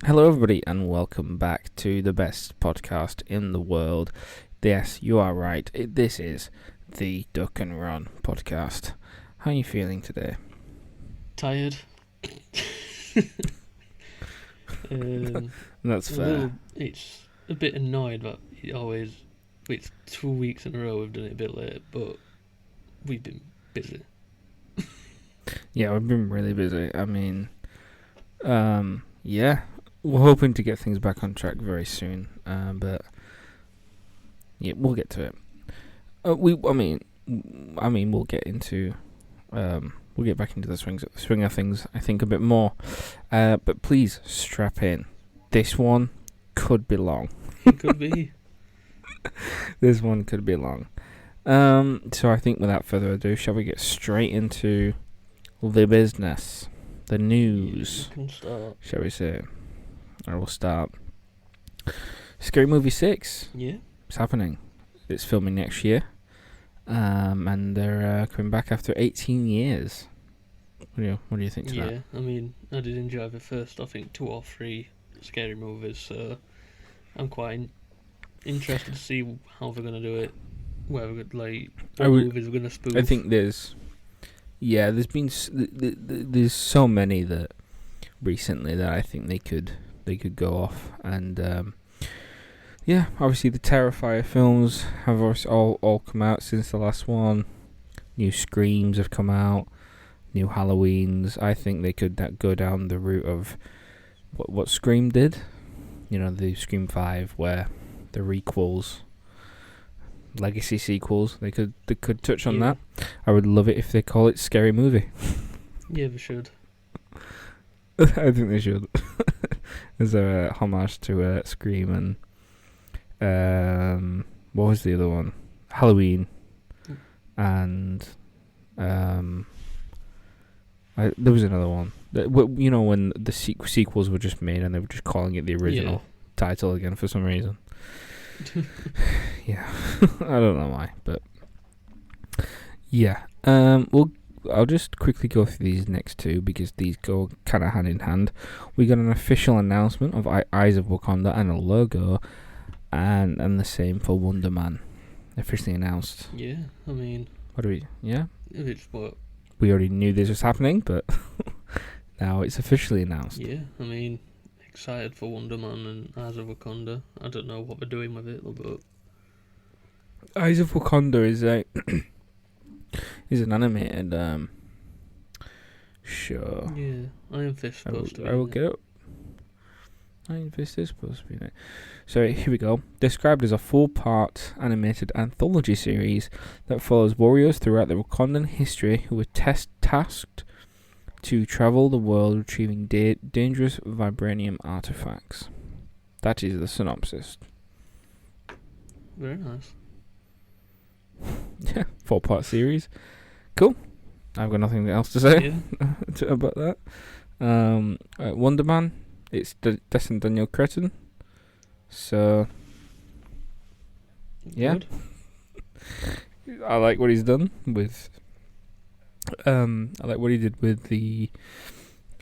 Hello, everybody, and welcome back to the best podcast in the world. Yes, you are right. This is the Duck and Run podcast. How are you feeling today? Tired. That's fair. It's a bit annoyed that it's 2 weeks in a row we've done it a bit late, but we've been busy. Yeah, we've been really busy. I mean, yeah, we're hoping to get things back on track very soon. But yeah, we'll get to it. We'll get into, we'll get back into the swing of things, I think, a bit more. But please strap in. This one could be long. It could be. This one could be long. So I think without further ado, shall we get straight into the business, the news? You can start. Shall we say? I will start. Scary Movie 6. Yeah. It's happening. It's filming next year. And they're coming back after 18 years. What do you think to that? Yeah, I mean, I did enjoy the first, I think, 2 or 3 scary movies, so I'm quite interested to see how they're going to do it, what movies are going to spoof. I think there's been there's so many that recently that I think they could go off, and obviously the Terrifier films have all come out since the last one. New Screams have come out, new Halloweens. I think they could go down the route of what Scream did, the Scream 5, where the requels, legacy sequels, they could touch on that. I would love it if they call it Scary Movie. Yeah, they should. I think they should. As a homage to Scream and what was the other one? Halloween, and there was another one. When the sequels were just made and they were just calling it the original title again for some reason. Yeah, I don't know why, but yeah. I'll just quickly go through these next two because these go kind of hand in hand. We got an official announcement of Eyes of Wakanda and a logo, and the same for Wonder Man, officially announced. Yeah, I mean, What do we? Yeah, it's what. we already knew this was happening, but now it's officially announced. Yeah, I mean, excited for Wonder Man and Eyes of Wakanda. I don't know what they're doing with it, but Eyes of Wakanda is is an animated show. yeah, Iron Fist supposed to be. I will get up. Iron Fist is supposed to be in it. So here we go. Described as a 4-part animated anthology series that follows warriors throughout the Wakandan history who were tasked to travel the world retrieving dangerous vibranium artifacts. That is the synopsis. Very nice. Yeah, 4-part series. Cool. I've got nothing else to say about that. Wonder Man. It's Destin Daniel Cretton. So, yeah. Good. I like what he's done with. I like what he did with the.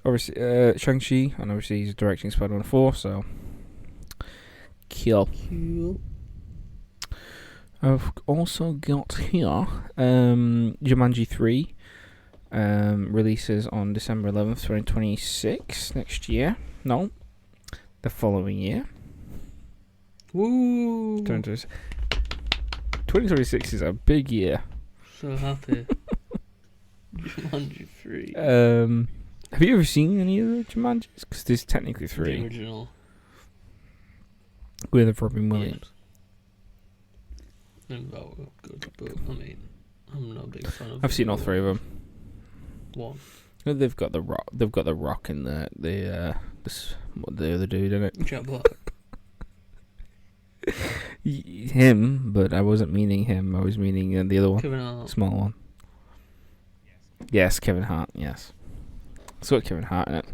Obviously, Shang-Chi, and obviously he's directing Spider-Man 4, so. Cool. I've also got here Jumanji 3 releases on December 11th, 2026, next year. No, the following year. Woo! 2026 is a big year. So happy. Jumanji 3. Have you ever seen any of the Jumanjis? Because there's technically 3. The original. With Robin Williams. Yeah. And that were good, but I mean, I'm not a big fan of. I've seen all 3 of them. One. They've got the Rock. They've got the Rock in the other dude in it. Jack Black. Him, but I wasn't meaning him. I was meaning the other one, Kevin Hart. small one. Yes, Kevin Hart. Yes, it's got Kevin Hart in it.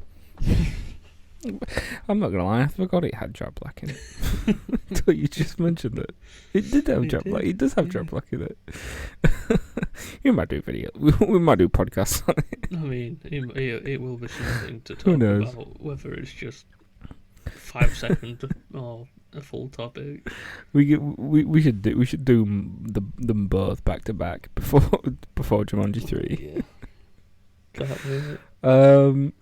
I'm not gonna lie, I forgot it had Jack Black in it. Until you just mentioned it. It did have Jack Black. It does have Jack Black in it. We might do video. We might do podcasts on it. I mean, it will be something to Who talk knows? about, whether it's just 5 second or a full topic. We should do them both back to back before Jumanji 3. Yeah. Can't wait.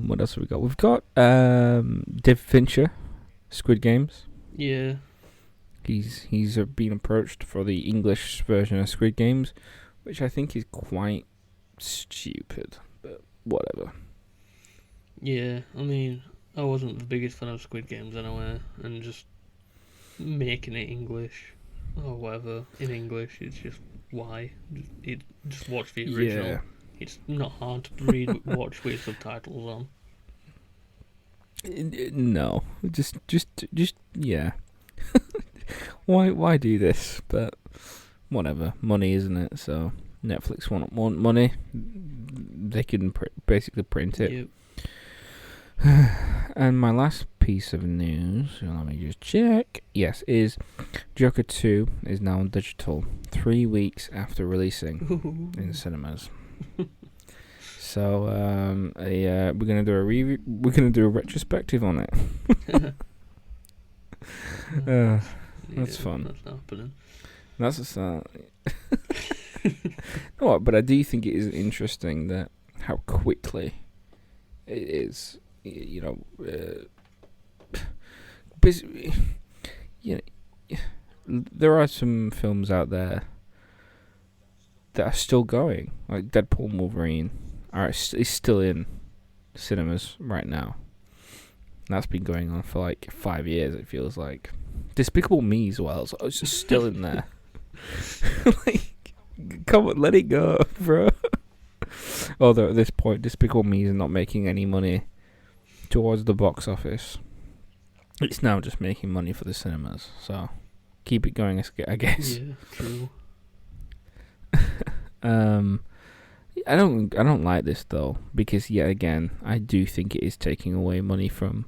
What else have we got? We've got David Fincher, Squid Games. Yeah. He's been approached for the English version of Squid Games, which I think is quite stupid, but whatever. Yeah, I mean, I wasn't the biggest fan of Squid Games anyway, and just making it English or whatever in English, it's just why? Just watch the original. Yeah. It's not hard to watch with subtitles on. No, just yeah. Why do this? But whatever, money, isn't it? So Netflix want money, they can basically print it. Yep. And my last piece of news, let me just check. Yes, is Joker 2 is now on digital 3 weeks after releasing in cinemas. So we're gonna do a review. We're gonna do a retrospective on it. That's fun. That's happening. That's a start. No, but I do think it is interesting that how quickly it is. You know, there are some films out there that are still going, like Deadpool and Wolverine is still in cinemas right now. And that's been going on for like 5 years, it feels like. Despicable Me as well, so it's just still in there. Like, come on, let it go, bro. Although at this point, Despicable Me is not making any money towards the box office. It's now just making money for the cinemas, so keep it going, I guess. Yeah, true. I don't like this though, because yet again, I do think it is taking away money from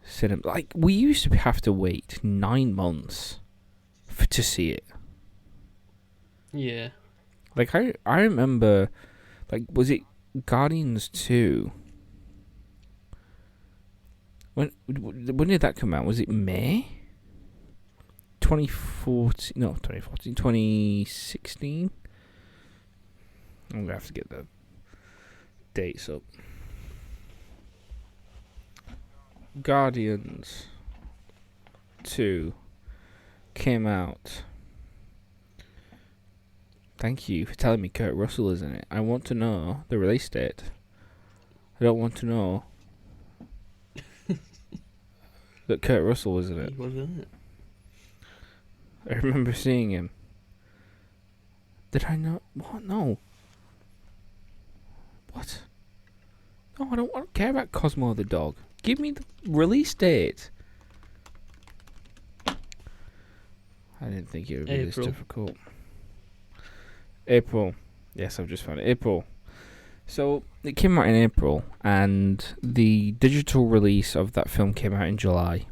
cinema. Like, we used to have to wait 9 months to see it. Yeah. Like, I remember, like, was it Guardians 2? When did that come out? Was it May? 2014? No, 2014. 2016? I'm going to have to get the dates up. Guardians 2 came out. Thank you for telling me Kurt Russell is in it. I want to know the release date. I don't want to know that Kurt Russell was in it. He was in it. I remember seeing him. Did I not? What? No. What? No, I don't care about Cosmo the dog. Give me the release date. I didn't think it would be this difficult. April. Yes, I've just found it. April. So, it came out in April, and the digital release of that film came out in July.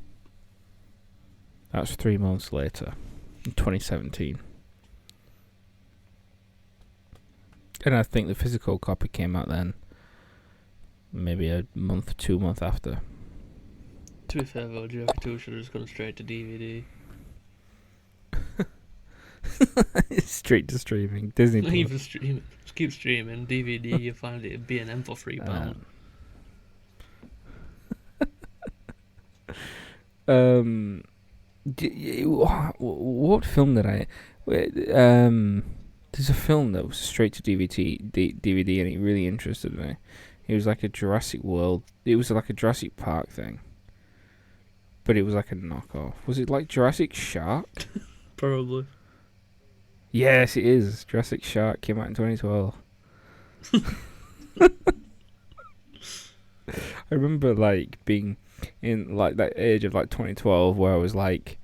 That's 3 months later, in 2017. And I think the physical copy came out then, maybe a month, 2 months after. To be fair though, Joker 2 should have just gone straight to DVD. Straight to streaming. Disney Not Plus. even streaming. Just keep streaming. DVD, you find it at B&M for £3. What film did I? There's a film that was straight to DVD, and it really interested me. It was like a Jurassic World. It was like a Jurassic Park thing, but it was like a knockoff. Was it like Jurassic Shark? Probably. Yes, it is. Jurassic Shark came out in 2012. I remember like being in like that age of like 2012 where I was like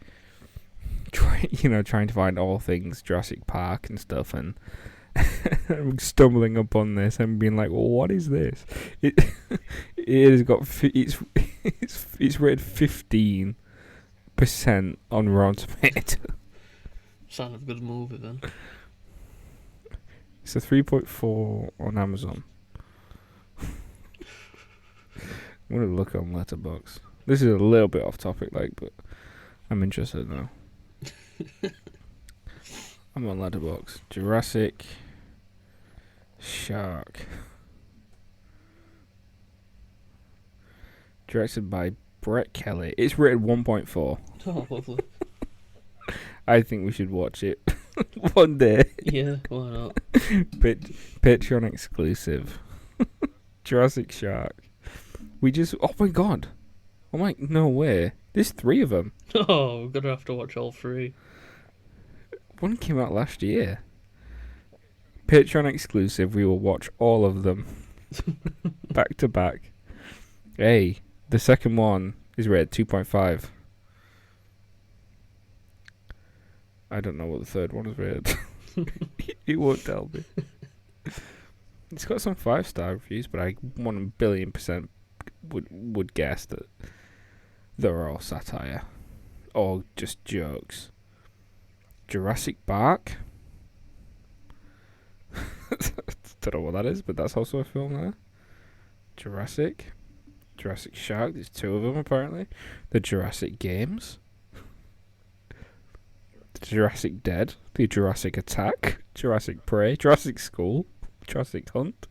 trying to find all things Jurassic Park and stuff, and stumbling upon this and being like, well, what is this? It has got it's rated 15% on Rotten Tomatoes. Sound of a good movie then. It's a 3.4 on Amazon. I'm gonna look on Letterboxd. This is a little bit off topic, like, but I'm interested now. I'm on Letterboxd. Jurassic Shark. Directed by Brett Kelly. It's rated 1.4. Oh, lovely. I think we should watch it one day. Yeah, why not? Patreon exclusive. Jurassic Shark. Oh my god. Oh my, no way. There's 3 of them. Oh, we're gonna have to watch all 3. One came out last year. Patreon exclusive. We will watch all of them. Back to back. Hey, the second one is rated 2.5. I don't know what the third one is rated. It won't tell me. It's got some 5-star reviews, but I 1,000,000,000% would guess that they're all satire or just jokes. Jurassic Park. Don't know what that is, but that's also a film there. Jurassic Shark. There's 2 of them apparently. The Jurassic Games. The Jurassic Dead. The Jurassic Attack. Jurassic Prey. Jurassic School. Jurassic Hunt.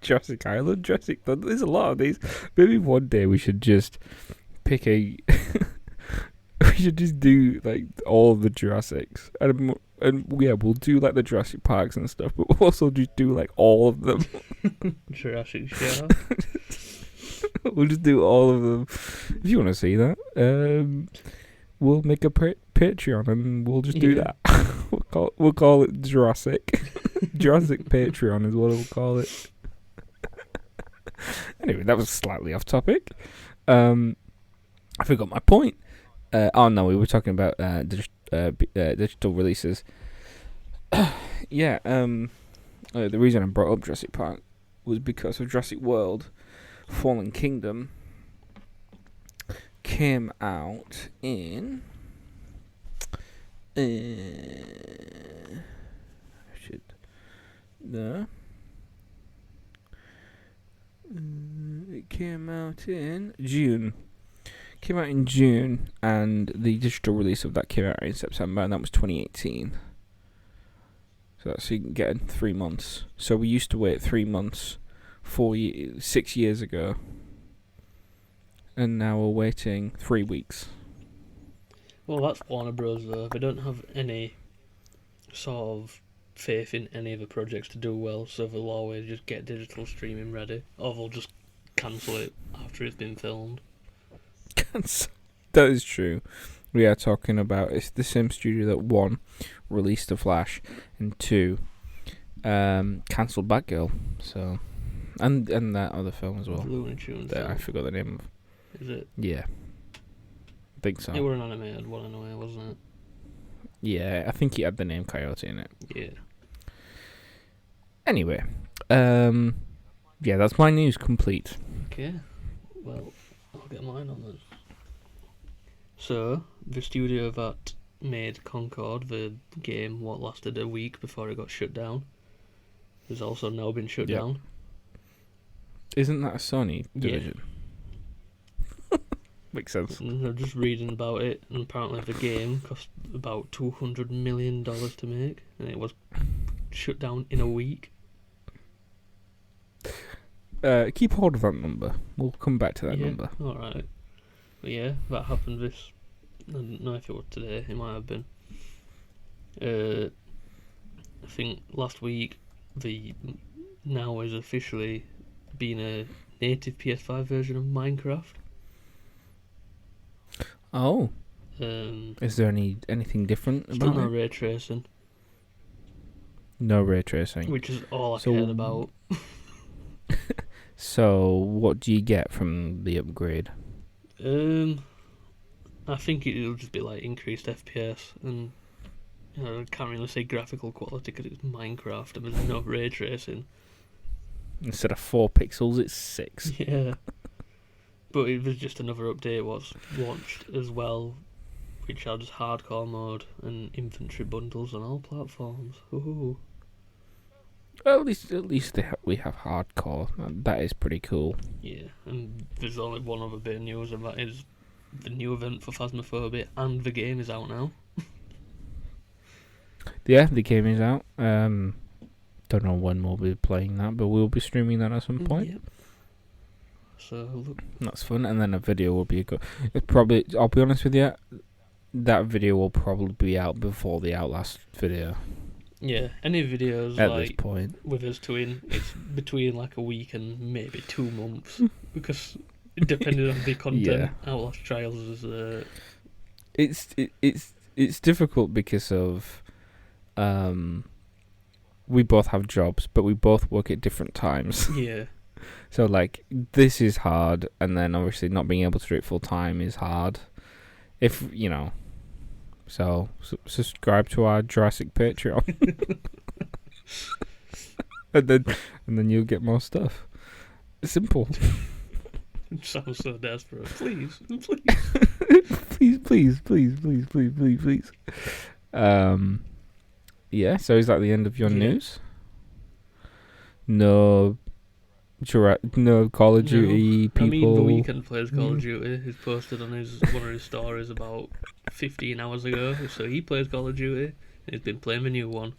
Jurassic Island. Jurassic Thunder. There's a lot of these. Maybe one day we should just pick a. We should just do like all of the Jurassics, and yeah, we'll do like the Jurassic Parks and stuff, but we'll also just do like all of them. Jurassic Shark. We'll just do all of them. If you want to see that, we'll make a Patreon and we'll just do that. We'll call it Jurassic. Jurassic Patreon is what we'll call it. Anyway, that was slightly off topic. I forgot my point. Oh no, we were talking about digital releases. Yeah. The reason I brought up Jurassic Park was because of Jurassic World: Fallen Kingdom came out in. It came out in June. Came out in June, and the digital release of that came out in September, and that was 2018. So that's, you can get in 3 months. So we used to wait 3 months 6 years ago, and now we're waiting 3 weeks. Well, that's Warner Bros. Though. They don't have any sort of faith in any of the projects to do well, so they'll always just get digital streaming ready, or they'll just cancel it after it's been filmed. That is true. We are talking about, it's the same studio that 1 released The Flash and 2 cancelled Batgirl. So and that other film as well. Looney Tunes. I forgot the name of. Is it? Yeah, I think so. It were an animated one anyway, wasn't it? Yeah, I think he had the name Coyote in it. Yeah. Anyway, yeah, that's my news complete. Okay. Well, I'll get mine on then. So, the studio that made Concord, the game, what lasted a week before it got shut down, has also now been shut down. Isn't that a Sony division? Yeah. Makes sense. I'm just reading about it, and apparently the game cost about $200 million to make, and it was shut down in a week. Keep hold of that number. We'll come back to that number. Alright. But yeah, that happened I don't know if it was today, it might have been. I think last week, the now is officially been a native PS5 version of Minecraft. Oh. Is there anything different about still no it? ray tracing. No ray tracing. Which is all I cared about. So, what do you get from the upgrade? I think it'll just be like increased FPS, and I can't really say graphical quality because it's Minecraft and there's no ray tracing. Instead of 4 pixels, it's 6. Yeah. But it was just another update what's launched as well, which adds hardcore mode and infantry bundles on all platforms. Ooh. Well, at least we have hardcore. That is pretty cool. Yeah, and there's only one other bit of news, and that is the new event for Phasmophobia, and the game is out now. Yeah, the game is out. Don't know when we'll be playing that, but we'll be streaming that at some point. Yep. So look, That's fun, and then a video will be good. It probably, I'll be honest with you, that video will probably be out before the Outlast video. yeah, any videos At like this point, with us twin, it's between like a week and maybe 2 months because depending on the content, Outlast Trials is it's difficult because of we both have jobs, but we both work at different times. yeah. So like this is hard, and then obviously not being able to do it full time is hard. If you know, so subscribe to our Jurassic Patreon, and then you'll get more stuff. Simple. It sounds so desperate. Please. please. Yeah. So is that the end of your news? No. No Call of Duty people. I mean, The Weeknd plays Call of Duty. He's posted on one of his stories about 15 hours ago. So he plays Call of Duty, and he's been playing the new one.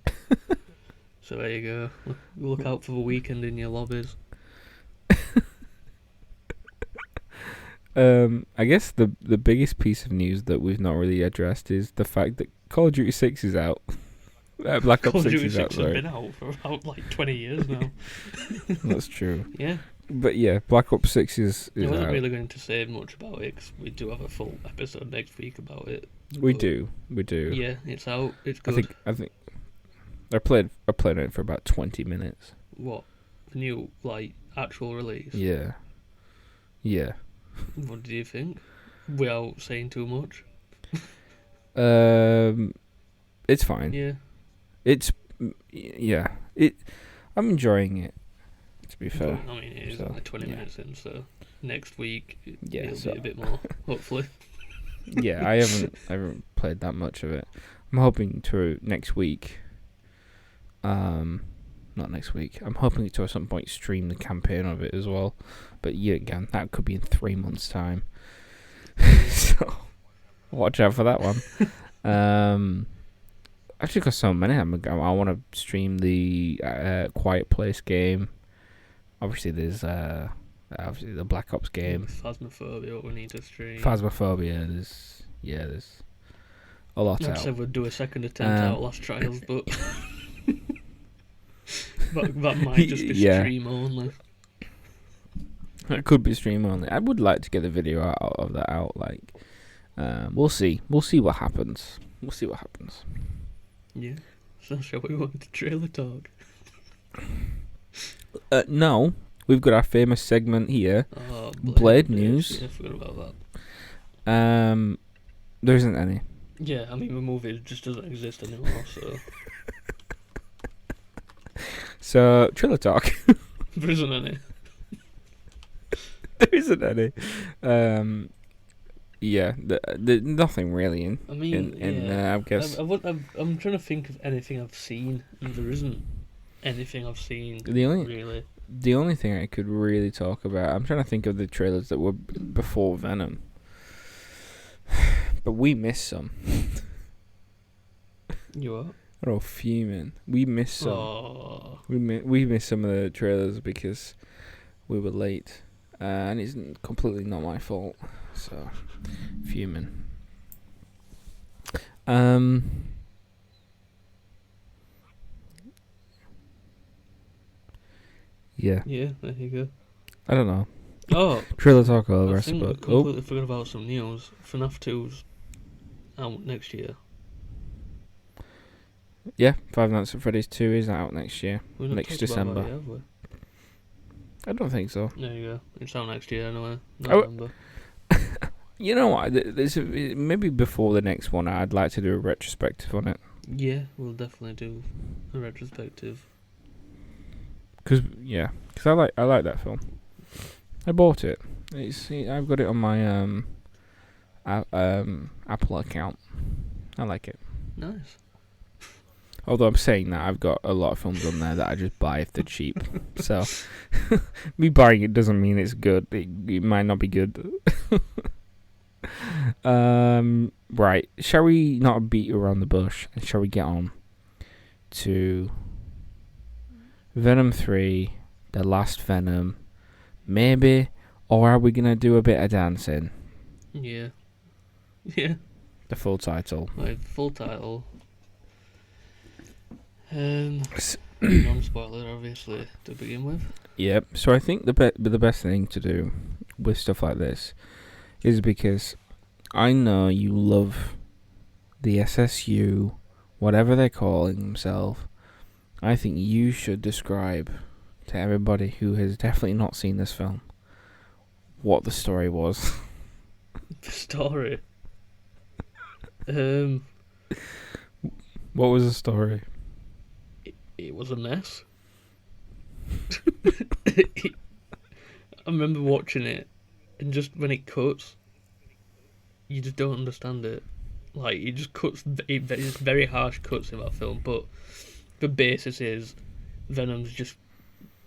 So there you go. Look out for The Weeknd in your lobbies. I guess the biggest piece of news that we've not really addressed is the fact that Call of Duty 6 is out. Black Ops 6 is out, Call of Duty 6 has been out for about like 20 years now. That's true. Yeah. But yeah, Black Ops 6 is I wasn't out. really going to say much about it because we do have a full episode next week about it. We do. Yeah, it's out. It's good. I think I played it for about 20 minutes. What? The new like actual release? Yeah. What do you think? Without saying too much. It's fine. Yeah. I'm enjoying it. To be fair. I mean, it is only 20 minutes in, so next week it'll be a bit more, hopefully. Yeah, I haven't played that much of it. I'm hoping to next week. Not next week. I'm hoping to at some point stream the campaign of it as well. But yeah, again, that could be in 3 months' time. So watch out for that one. Actually, got so many. I want to stream the Quiet Place game. Obviously, there's obviously the Black Ops game. Phasmophobia, what we need to stream. Phasmophobia. There's a lot out. I said we'd do a second attempt at Outlast Trials, but that might just be stream only. It could be stream only. I would like to get the video out of that out. Like, we'll see. We'll see what happens. Yeah. So shall we go into trailer talk? No, we've got our famous segment here. Oh, Blade news. Yeah, I forgot about that. There isn't any. Yeah, I mean the movie just doesn't exist anymore, so. So trailer talk. There isn't any. There isn't any. Yeah, the nothing really in. I mean, I guess I'm trying to think of anything I've seen, and there isn't anything I've seen. Really. The only thing I could really talk about, I'm trying to think of the trailers that were before Venom, but we missed some. You are? Oh, fuming! We missed some. Oh. We missed some of the trailers because we were late, and it's completely not my fault. So, fuming. Yeah. Yeah, there you go. I don't know. Oh, Trailer talk over, I think I suppose. completely forgot about some news. FNAF 2's out next year. Yeah, Five Nights at Freddy's 2 is out next year. We've not Next talked December. about that yet, have we? I don't think so. There you go. It's out next year anyway. Oh. November. You know what? Maybe before the next one, I'd like to do a retrospective on it. Yeah, we'll definitely do a retrospective. Cause I like that film. I bought it. I've got it on my Apple account. I like it. Nice. Although I'm saying that, I've got a lot of films on there that I just buy if they're cheap. So, me buying it doesn't mean it's good. It might not be good. Right. Shall we not beat around the bush, and shall we get on to Venom 3, the last Venom, maybe? Or are we going to do a bit of dancing? Yeah. Yeah. The full title. Right, full title. Non-spoiler, obviously, to begin with. Yep. So I think the best thing to do with stuff like this is, because I know you love the SSU, whatever they're calling themselves. I think you should describe to everybody who has definitely not seen this film what the story was. The story. What was the story? It was a mess. I remember watching it, and just when it cuts, you just don't understand it. Like, it just cuts. It's very harsh cuts in that film, but the basis is Venom's just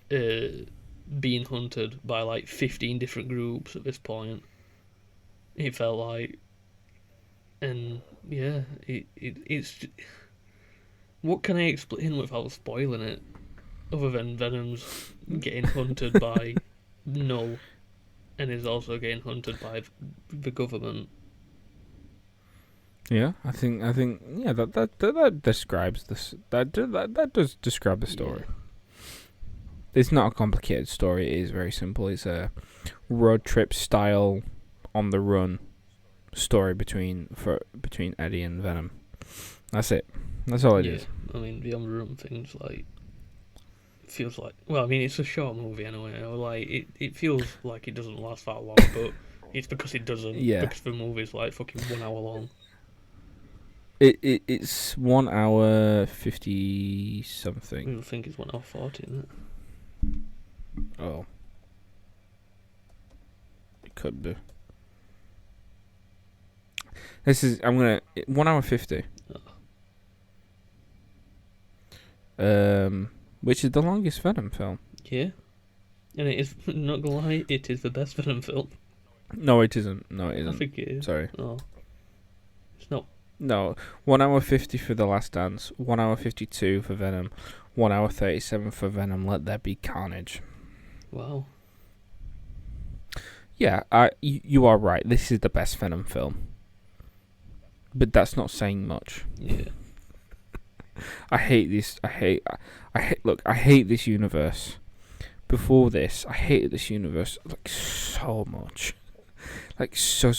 being hunted by like 15 different groups at this point. It felt like, and yeah, it's. What can I explain without spoiling it, other than Venom's getting hunted by Null, and is also getting hunted by the government. Yeah, I think yeah, that describes this. That does describe the story. Yeah. It's not a complicated story. It is very simple. It's a road trip style, on the run story between Eddie and Venom. That's it. That's all it is. I mean, the on the run thing's like, feels like, well, I mean, it's a short movie anyway. Like, it feels like it doesn't last that long, but it's because it doesn't. Yeah. Because the movie's like fucking 1 hour long. It's 1 hour 50 something. I think it's 1 hour 40, isn't it? Oh. It could be. I'm gonna 1 hour 50. Which is the longest Venom film. Yeah. And it is, not gonna lie, it is the best Venom film. No, it isn't. I think it is. Sorry. Oh. It's not. No, 1 hour 50 for The Last Dance, 1 hour 52 for Venom, 1 hour 37 for Venom, Let There Be Carnage. Wow. Yeah, you are right. This is the best Venom film. But that's not saying much. Yeah. I hate this. Look, I hate this universe. Before this, I hated this universe like so much. Like so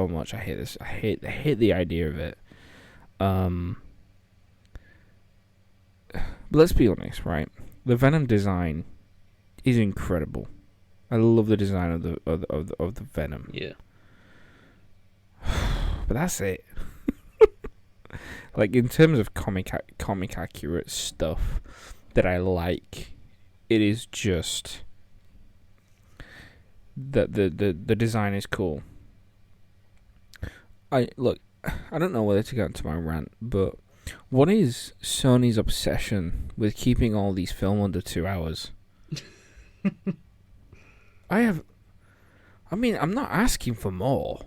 much. I hate this. I hate the idea of it. But let's be honest, right? The Venom design is incredible. I love the design of the Venom. Yeah. But that's it. Like, in terms of comic accurate stuff that I like, it is just that the design is cool. I don't know whether to go into my rant, but what is Sony's obsession with keeping all these films under 2 hours? I'm not asking for more.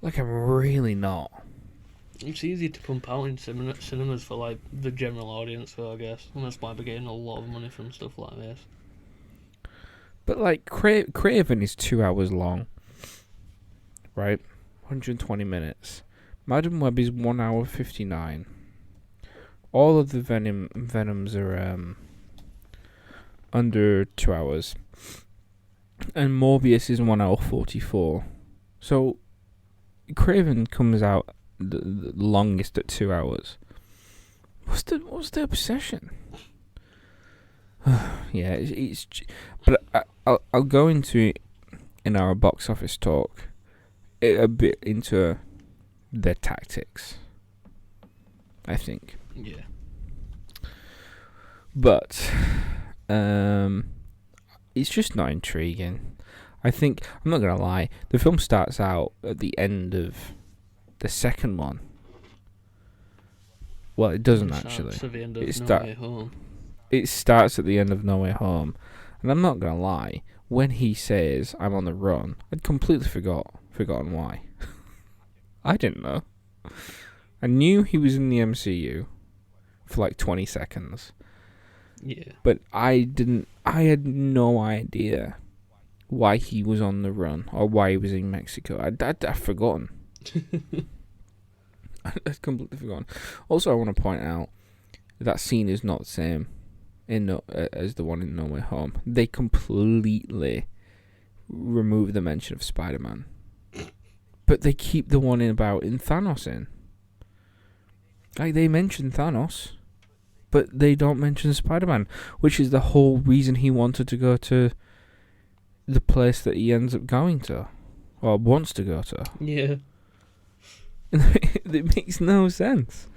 Like, I'm really not. It's easy to pump out in cinemas for like the general audience, so I guess. And that's why we're getting a lot of money from stuff like this. But like Craven is 2 hours long, right? 120 minutes. Madam Web is 1 hour 59. All of the Venoms are under 2 hours, and Morbius is 1 hour 44. So Craven comes out the longest at 2 hours. What's the obsession? Yeah, it's but I'll go into it in our box office talk a bit into their tactics, I think. Yeah. But it's just not intriguing. I think, I'm not gonna lie, the film starts out at the end of the second one, Well, it doesn't It actually. starts at the end It of No start Way Home. it starts at the end of No Way Home, and I'm not gonna lie. When he says I'm on the run, I'd completely forgotten why. I didn't know. I knew he was in the MCU for like 20 seconds, Yeah. but I didn't. I had no idea why he was on the run or why he was in Mexico. I'd forgotten. I'd completely forgotten. Also, I want to point out that scene is not the same as the one in No Way Home. They completely remove the mention of Spider-Man, but they keep the one in Thanos in. Like, they mention Thanos, but they don't mention Spider-Man, which is the whole reason he wanted to go to the place that he ends up going to, or wants to go to. Yeah. It makes no sense.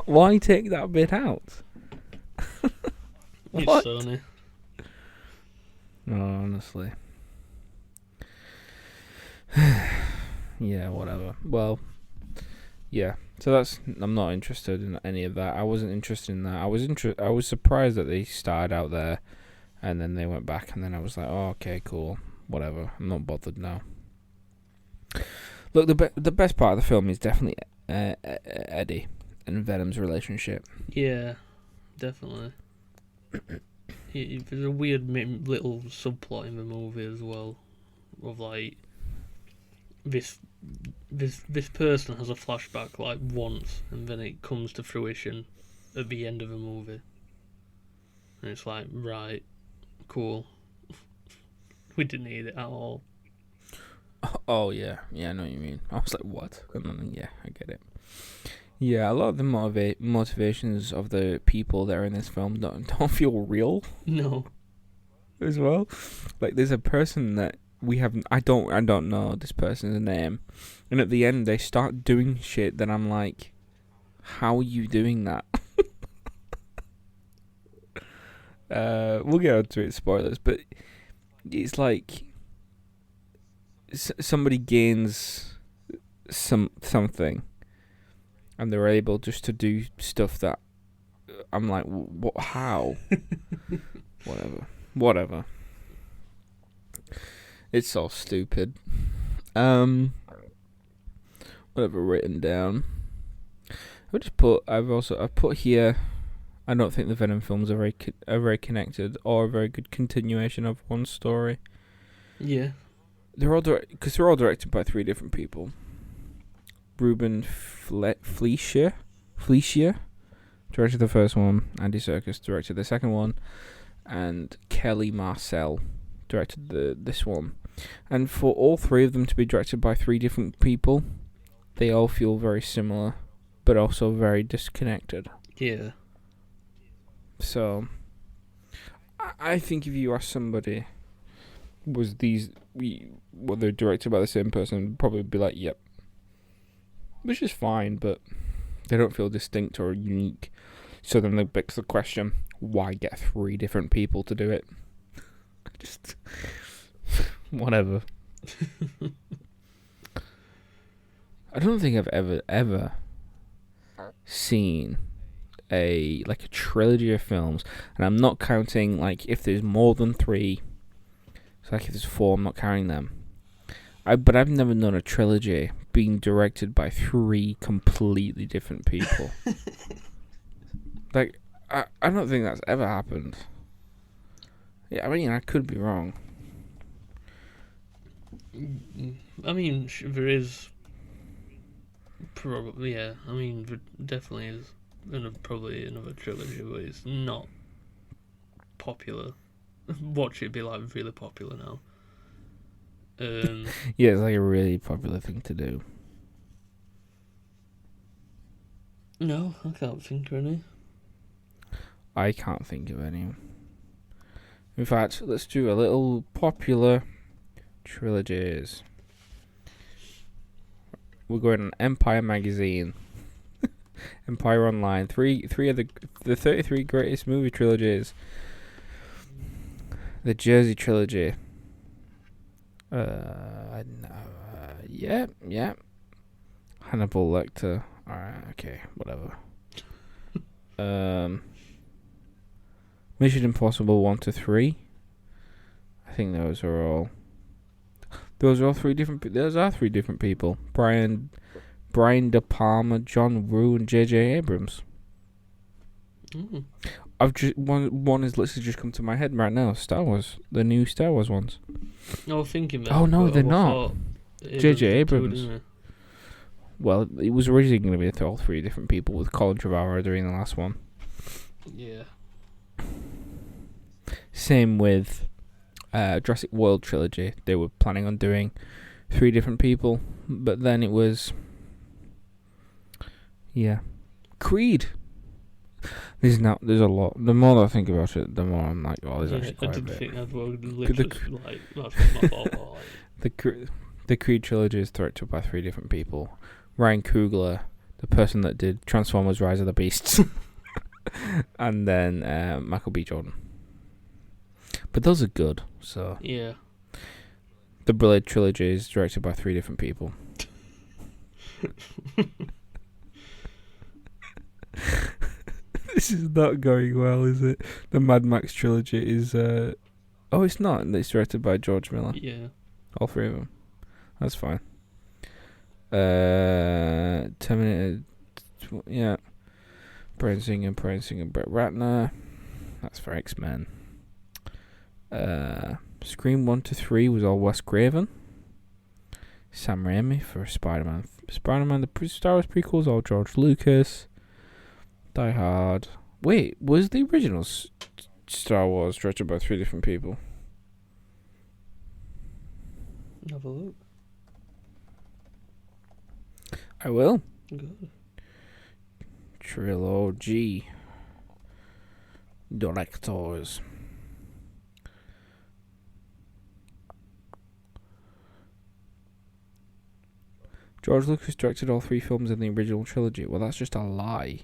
Why take that bit out? It's What? Sony. No, honestly. Yeah, whatever. Well, yeah. So I'm not interested in any of that. I wasn't interested in that. I was surprised that they started out there, and then they went back, and then I was like, oh, okay, cool, whatever. I'm not bothered now. Look, the best part of the film is definitely Eddie and Venom's relationship. Yeah, definitely. There's a weird little subplot in the movie as well, of like this person has a flashback like once, and then it comes to fruition at the end of the movie, and it's like, right, cool. We didn't need it at all. Oh yeah, I know what you mean. I was like, what? And then, yeah, I get it. Yeah, a lot of the motivations of the people that are in this film don't feel real. No. As well, like there's a person that we haven't. I don't know this person's name, and at the end they start doing shit that I'm like, how are you doing that? We'll get onto it, spoilers, but it's like somebody gains something, and they're able just to do stuff that I'm like, what? How? Whatever. It's so stupid. Whatever written down. I've put here. I don't think the Venom films are very connected or a very good continuation of one story. Yeah. They're all directed by 3 different people. Ruben Fleischer directed the first one. Andy Serkis directed the second one, and Kelly Marcel directed this one. And for all 3 of them to be directed by 3 different people, they all feel very similar, but also very disconnected. Yeah. So, I think if you ask somebody, were they directed by the same person, probably be like, yep. Which is fine, but they don't feel distinct or unique. So then it begs the question, why get 3 different people to do it? Just whatever. I don't think I've ever seen a trilogy of films, and I'm not counting like if there's more than 3. So like if there's 4, I'm not counting them. But I've never known a trilogy being directed by 3 completely different people. Like I don't think that's ever happened. Yeah, I mean, I could be wrong. I mean, there is probably, yeah. I mean, there definitely is probably another trilogy, but it's not popular. Watch it be like really popular now. Yeah, it's like a really popular thing to do. No, I can't think of any. I can't think of any. In fact, let's do a little popular trilogies. We're going on Empire Magazine, Empire Online. Three of the 33 greatest movie trilogies. The Jersey trilogy. Yeah. Hannibal Lecter. Alright, okay, whatever. Mission Impossible 1 to 3. I think those are all three different. Those are three different people. Brian De Palma, John Woo, and J.J. Abrams. Mm. I've just one has literally just come to my head right now. Star Wars, the new Star Wars ones. I was thinking that. Oh no, they're not. J.J. Abrams. Well, it was originally going to be all three different people with Colin Trevorrow doing the last one. Yeah. Same with Jurassic World trilogy. They were planning on doing three different people, but then it was Creed. There's a lot. The more I think about it, the more I'm like, oh, there's actually quite a bit. I didn't think I'd literally that's my fault. The Creed trilogy is directed by three different people. Ryan Coogler, the person that did Transformers: Rise of the Beasts, and then Michael B. Jordan. But those are good. So yeah, the Blade trilogy is directed by three different people. This is not going well, is it? The Mad Max trilogy is. Oh, it's not. It's directed by George Miller. Yeah, all three of them. That's fine. Terminator. Yeah. Bryan Singer, Brett Ratner. That's for X-Men. Scream 1 to 3 was all Wes Craven. Sam Raimi for Spider-Man. The Star Wars prequels, all George Lucas. Die Hard. Wait, was the original Star Wars directed by three different people? Have a look. I will. Good. Trilogy. Directors. George Lucas directed all three films in the original trilogy. Well, that's just a lie.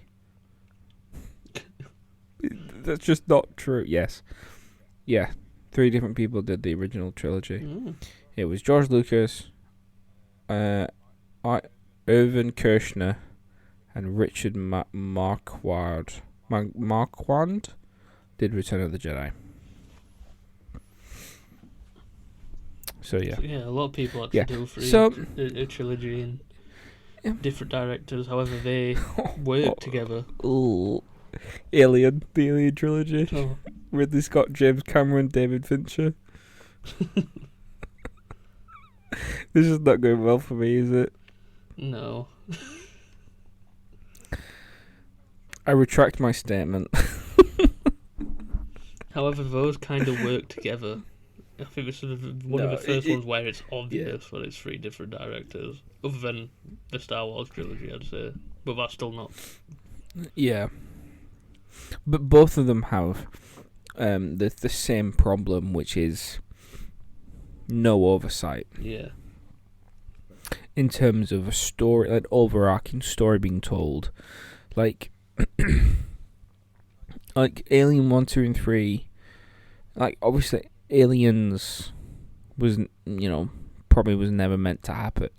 That's just not true. Yes. Yeah. Three different people did the original trilogy. Mm. It was George Lucas, Irvin Kershner, and Richard Marquand did Return of the Jedi. So yeah. So, yeah, a lot of people actually do a trilogy and different directors. However, they work together. Ooh. The Alien trilogy. Oh. Ridley Scott, James Cameron, David Fincher. This is not going well for me, is it? No. I retract my statement. However, those kind of work together. I think it's sort of one of the first ones where it's obvious that it's three different directors, other than the Star Wars trilogy, I'd say. But that's still not. Yeah. But both of them have the same problem, which is no oversight. Yeah. In terms of a story, an overarching story being told. Like Alien 1, 2, and 3, like, obviously, Aliens was, probably was never meant to happen.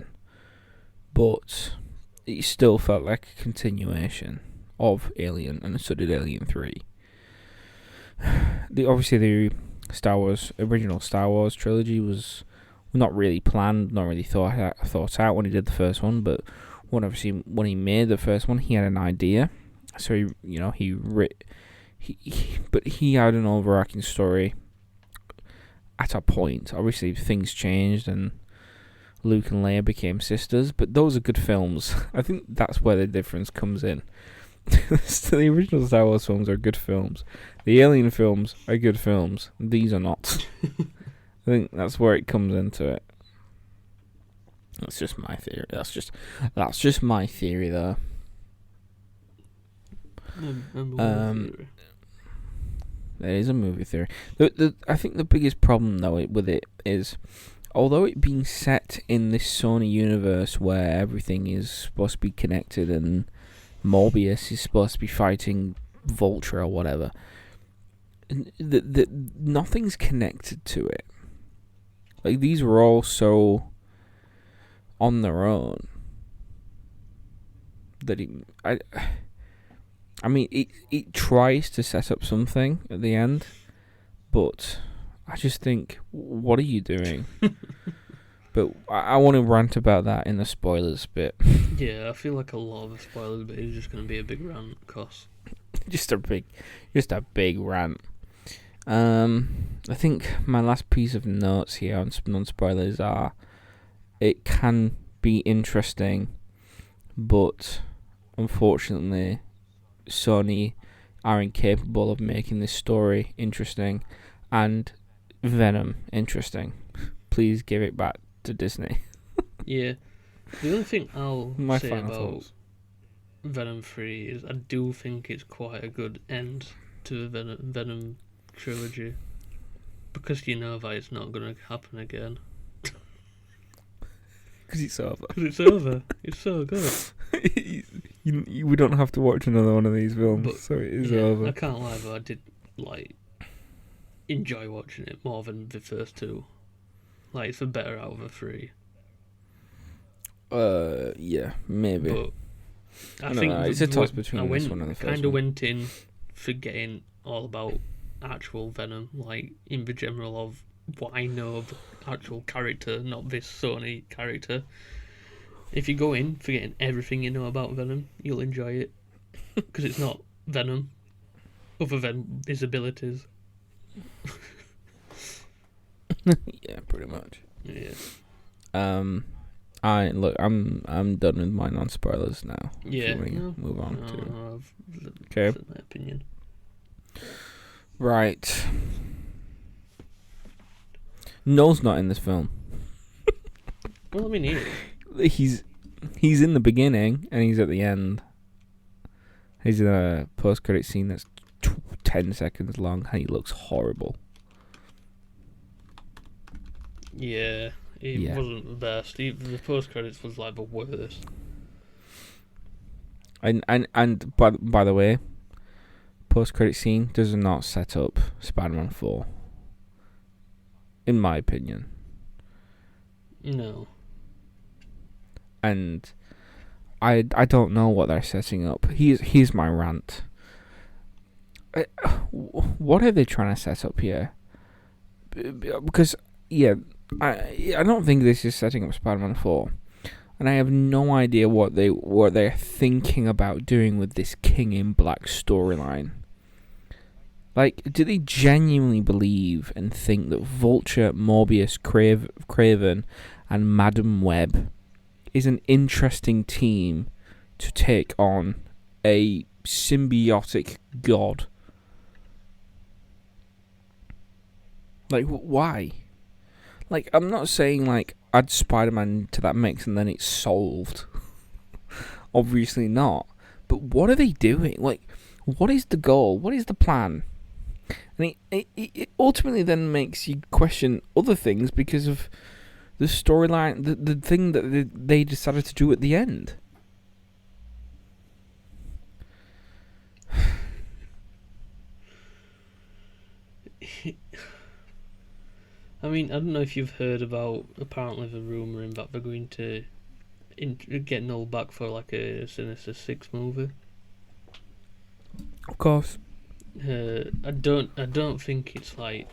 But it still felt like a continuation of Alien, and so did Alien 3. The original Star Wars trilogy was not really planned, not really thought out when he did the first one, but when he made the first one, he had an idea. So but he had an overarching story at a point. Obviously, things changed and Luke and Leia became sisters, but those are good films. I think that's where the difference comes in. The original Star Wars films are good films. The Alien films are good films. These are not. I think that's where it comes into it. That's just my theory. That's just my theory, though. Theory. There is a movie theory. I think the biggest problem though with it is, although it being set in this Sony universe where everything is supposed to be connected and Morbius is supposed to be fighting Vulture or whatever, nothing's connected to it. Like, these were all so on their own that I mean, it tries to set up something at the end, but I just think, what are you doing? But I want to rant about that in the spoilers bit. Yeah, I feel like a lot of the spoilers bit is just going to be a big rant, cause just a big rant. I think my last piece of notes here on non-spoilers are, it can be interesting, but unfortunately, Sony are incapable of making this story interesting and Venom interesting. Please give it back to Disney. yeah. The only thing I'll My say final about thoughts. Venom 3 is I do think it's quite a good end to the Venom trilogy, because you know that it's not going to happen again. Because it's over. Because it's over. It's so good. We don't have to watch another one of these films, But, so it is yeah, over. I can't lie, but I did enjoy watching it more than the first two. It's the better out of the three. Yeah, maybe. But I don't think know, it's a toss between this one and the first kind one. of went in forgetting all about actual Venom, in the general of what I know of the actual character, not this Sony character. If you go in forgetting everything you know about Venom, you'll enjoy it, because it's not Venom, other than his abilities. Yeah, pretty much. Yeah. I'm done with my non-spoilers now. Yeah. Move on to. Okay. That's my opinion. Right. Noel's not in this film. Well, I mean, he is. He's in the beginning and he's at the end. He's in a post-credit scene that's 10 seconds long and he looks horrible. Yeah, it wasn't the best. The post credits was the worst. And by the way, post-credit scene does not set up Spider-Man 4. In my opinion. No. And I don't know what they're setting up. Here's my rant. What are they trying to set up here? Because I don't think this is setting up Spider-Man 4, and I have no idea what they're thinking about doing with this King in Black storyline. Do they genuinely believe and think that Vulture, Morbius, Craven, and Madam Web is an interesting team to take on a symbiotic god? Why? I'm not saying add Spider-Man to that mix and then it's solved. Obviously not. But what are they doing? What is the goal? What is the plan? And it ultimately then makes you question other things because of the storyline, the thing that they decided to do at the end. I mean, I don't know if you've heard about, apparently the rumouring that they're going to get Null back for a Sinister Six movie. Of course. I don't think it's I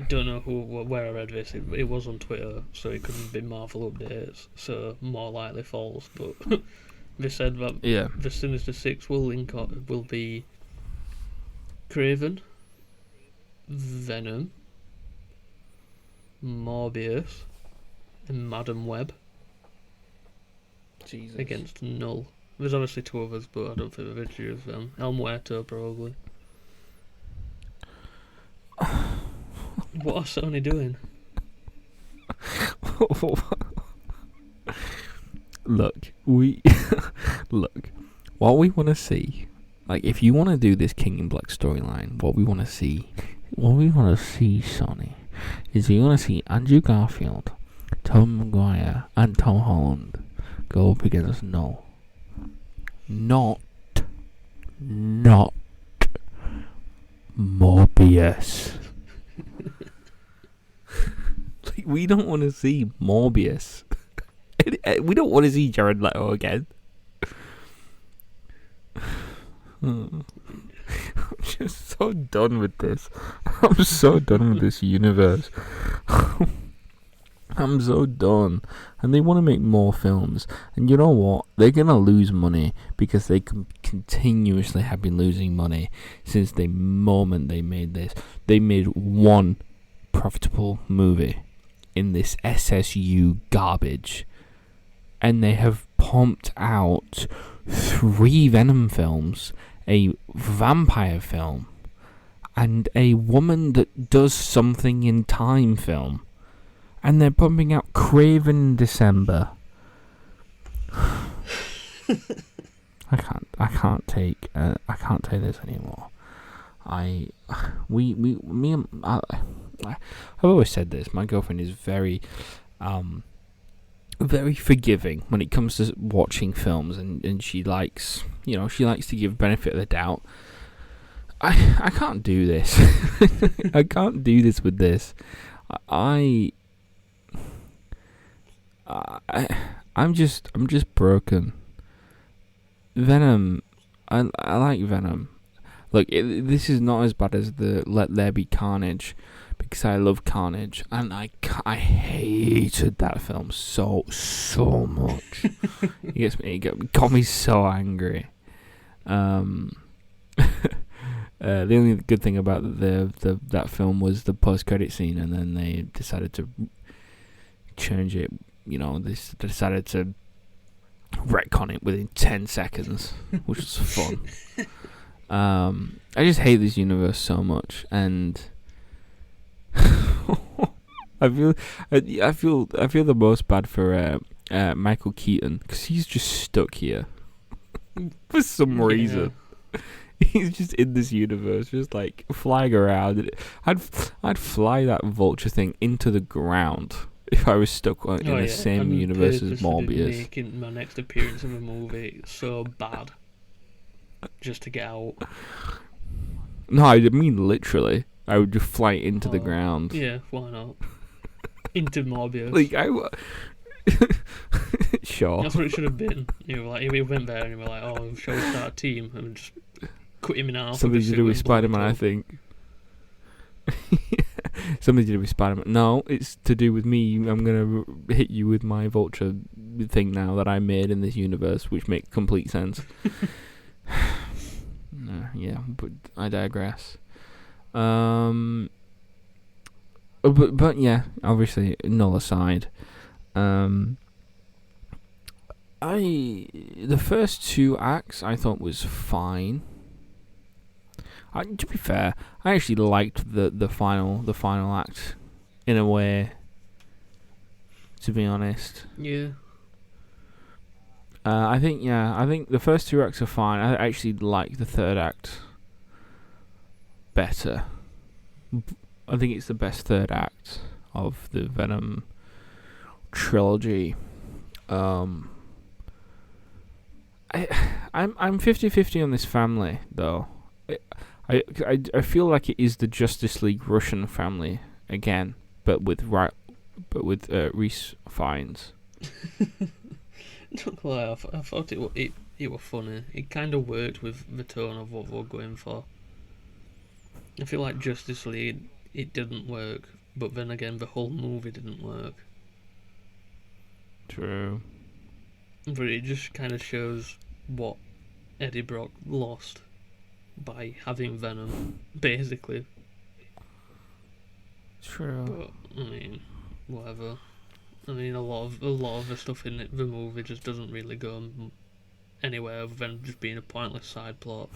don't know where I read this. It was on Twitter, so it could have been Marvel updates, so more likely false. But they said that the Sinister Six will be Craven, Venom, Morbius, and Madam Web. Jesus. Against Null. There's obviously two others, but I don't think they've introduced them. El Muerto, probably. What are Sony doing? Look, what we want to see, if you want to do this King in Black storyline, what we want to see, Sony, is you want to see Andrew Garfield, Tom Maguire, and Tom Holland go up against Null. Not Morbius. We don't want to see Morbius. We don't want to see Jared Leto again. I'm just so done with this. I'm so done with this universe. I'm so done. And they want to make more films. And you know what? They're going to lose money because they continuously have been losing money since the moment they made this. They made one profitable movie in this SSU garbage. And they have pumped out 3 Venom films, a vampire film, and a woman that does something in time film. And they're pumping out Craven in December. I can't take this anymore. I've always said this. My girlfriend is very forgiving when it comes to watching films, and she likes to give benefit of the doubt. I can't do this. I can't do this with this. I'm just broken. Venom, I like Venom. Look, this is not as bad as the Let There Be Carnage, because I love Carnage, and I hated that film so much. It got me so angry. The only good thing about that film was the post-credit scene, and then they decided to change it. They decided to retcon it within 10 seconds, which was fun. I just hate this universe so much, and I feel the most bad for Michael Keaton, because he's just stuck here for some reason. He's just in this universe, just like flying around. I'd fly that vulture thing into the ground if I was stuck in the same universe as Morbius. Making my next appearance in a movie so bad just to get out. No, I mean literally. I would just fly into the ground. Yeah, why not? Into Morbius. Sure. That's what it should have been. We went there and you were like, oh, shall we start a team? And just cut him in half. Something to do with Spider-Man, I think. Something to do with Spider-Man. No, it's to do with me. I'm going to hit you with my vulture thing now that I made in this universe, which makes complete sense. Yeah, but I digress. But yeah, obviously, null aside. The first 2 acts I thought was fine. To be fair, I actually liked the final act in a way. To be honest. Yeah. I think the first 2 acts are fine. I actually like the 3rd act better. I think it's the best 3rd act of the Venom trilogy. I'm 50-50 on this family though. I feel like it is the Justice League Russian family again, but with Reese Fiennes. Don't lie, I thought it was funny. It kind of worked with the tone of what we're going for. I feel like Justice League, it didn't work, but then again, the whole movie didn't work. True. But it just kind of shows what Eddie Brock lost by having Venom, basically. True. But I mean, whatever. I mean, a lot of the stuff in the movie just doesn't really go anywhere other than just being a pointless side plot.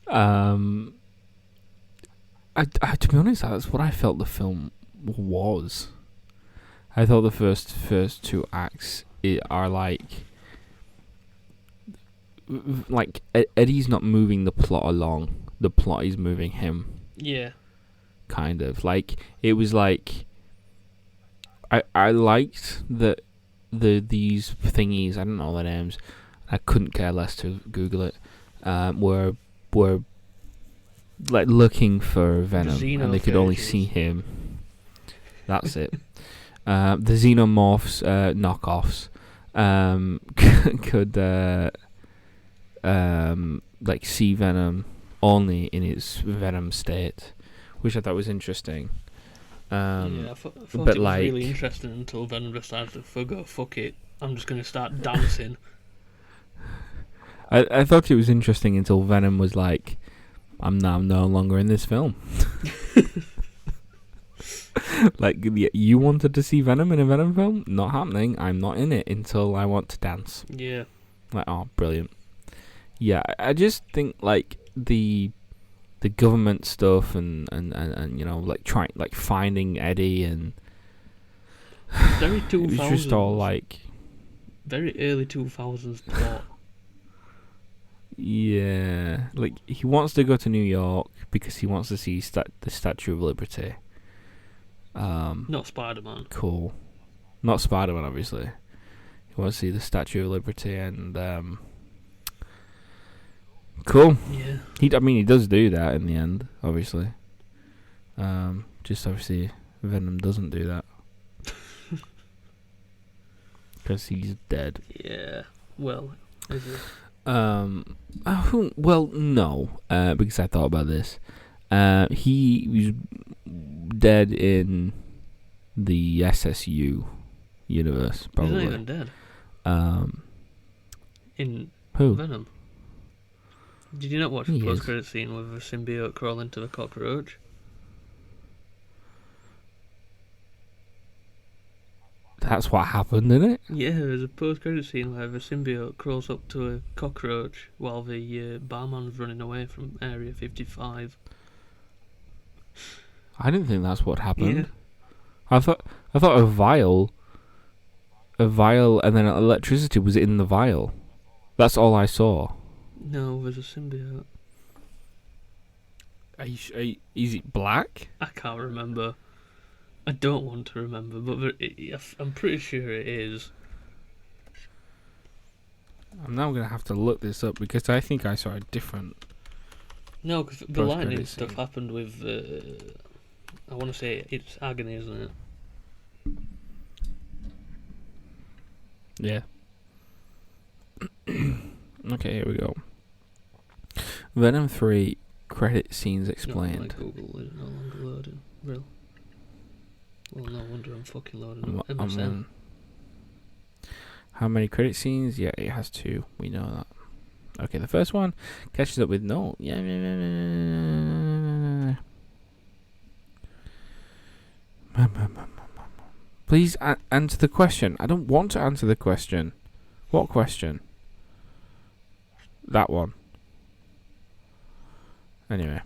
To be honest, that's what I felt the film was. I thought the first 2 acts are like Eddie's not moving the plot along. The plot is moving him. Yeah. Kind of like it was like I liked that these thingies, I don't know their names. I couldn't care less to Google it. Were like looking for Venom, and they could only see him. That's it. The Xenomorphs knockoffs could like see Venom only in its Venom state, which I thought was interesting. I thought but it was really like, interesting until Venom decided to fuck it. I'm just going to start dancing. I thought it was interesting until Venom was like, I'm now no longer in this film. Like, you wanted to see Venom in a Venom film? Not happening. I'm not in it until I want to dance. Yeah. Like, oh, brilliant. Yeah, I just think like the government stuff and you know, like trying, like finding Eddie, and Very 2000s. it was just all like very early 2000s plot. Yeah, like he wants to go to New York because he wants to see the Statue of Liberty. Not Spider-Man. Cool. Not Spider-Man, obviously. He wants to see the Statue of Liberty, and cool. Yeah. He does do that in the end, obviously. Just obviously, Venom doesn't do that because he's dead. Yeah. Well, is it? Well, no. Because I thought about this. He was dead in the SSU universe, probably. He's not even dead. In Who? Venom. Did you not watch the post-credit scene with the symbiote crawling to the cockroach? That's what happened, isn't it? Yeah, there's a post-credit scene where the symbiote crawls up to a cockroach while the barman's running away from Area 55. I didn't think that's what happened. Yeah. I thought a vial, and then electricity was in the vial. That's all I saw. No, there's a symbiote. Is it black? I can't remember. I don't want to remember, but I'm pretty sure it is. I'm now going to have to look this up because I think I saw a different... No, because the lightning stuff happened with... I want to say it's Agony, isn't it? Yeah. Okay, here we go. Venom 3 credit scenes explained. No, my Google is no longer loading. Real. Well, no wonder I'm fucking loading MSN. How many credit scenes? Yeah, it has 2. We know that. Okay, the first one catches up with no. Yeah. Please answer the question. I don't want to answer the question. What question? That one. Anyway.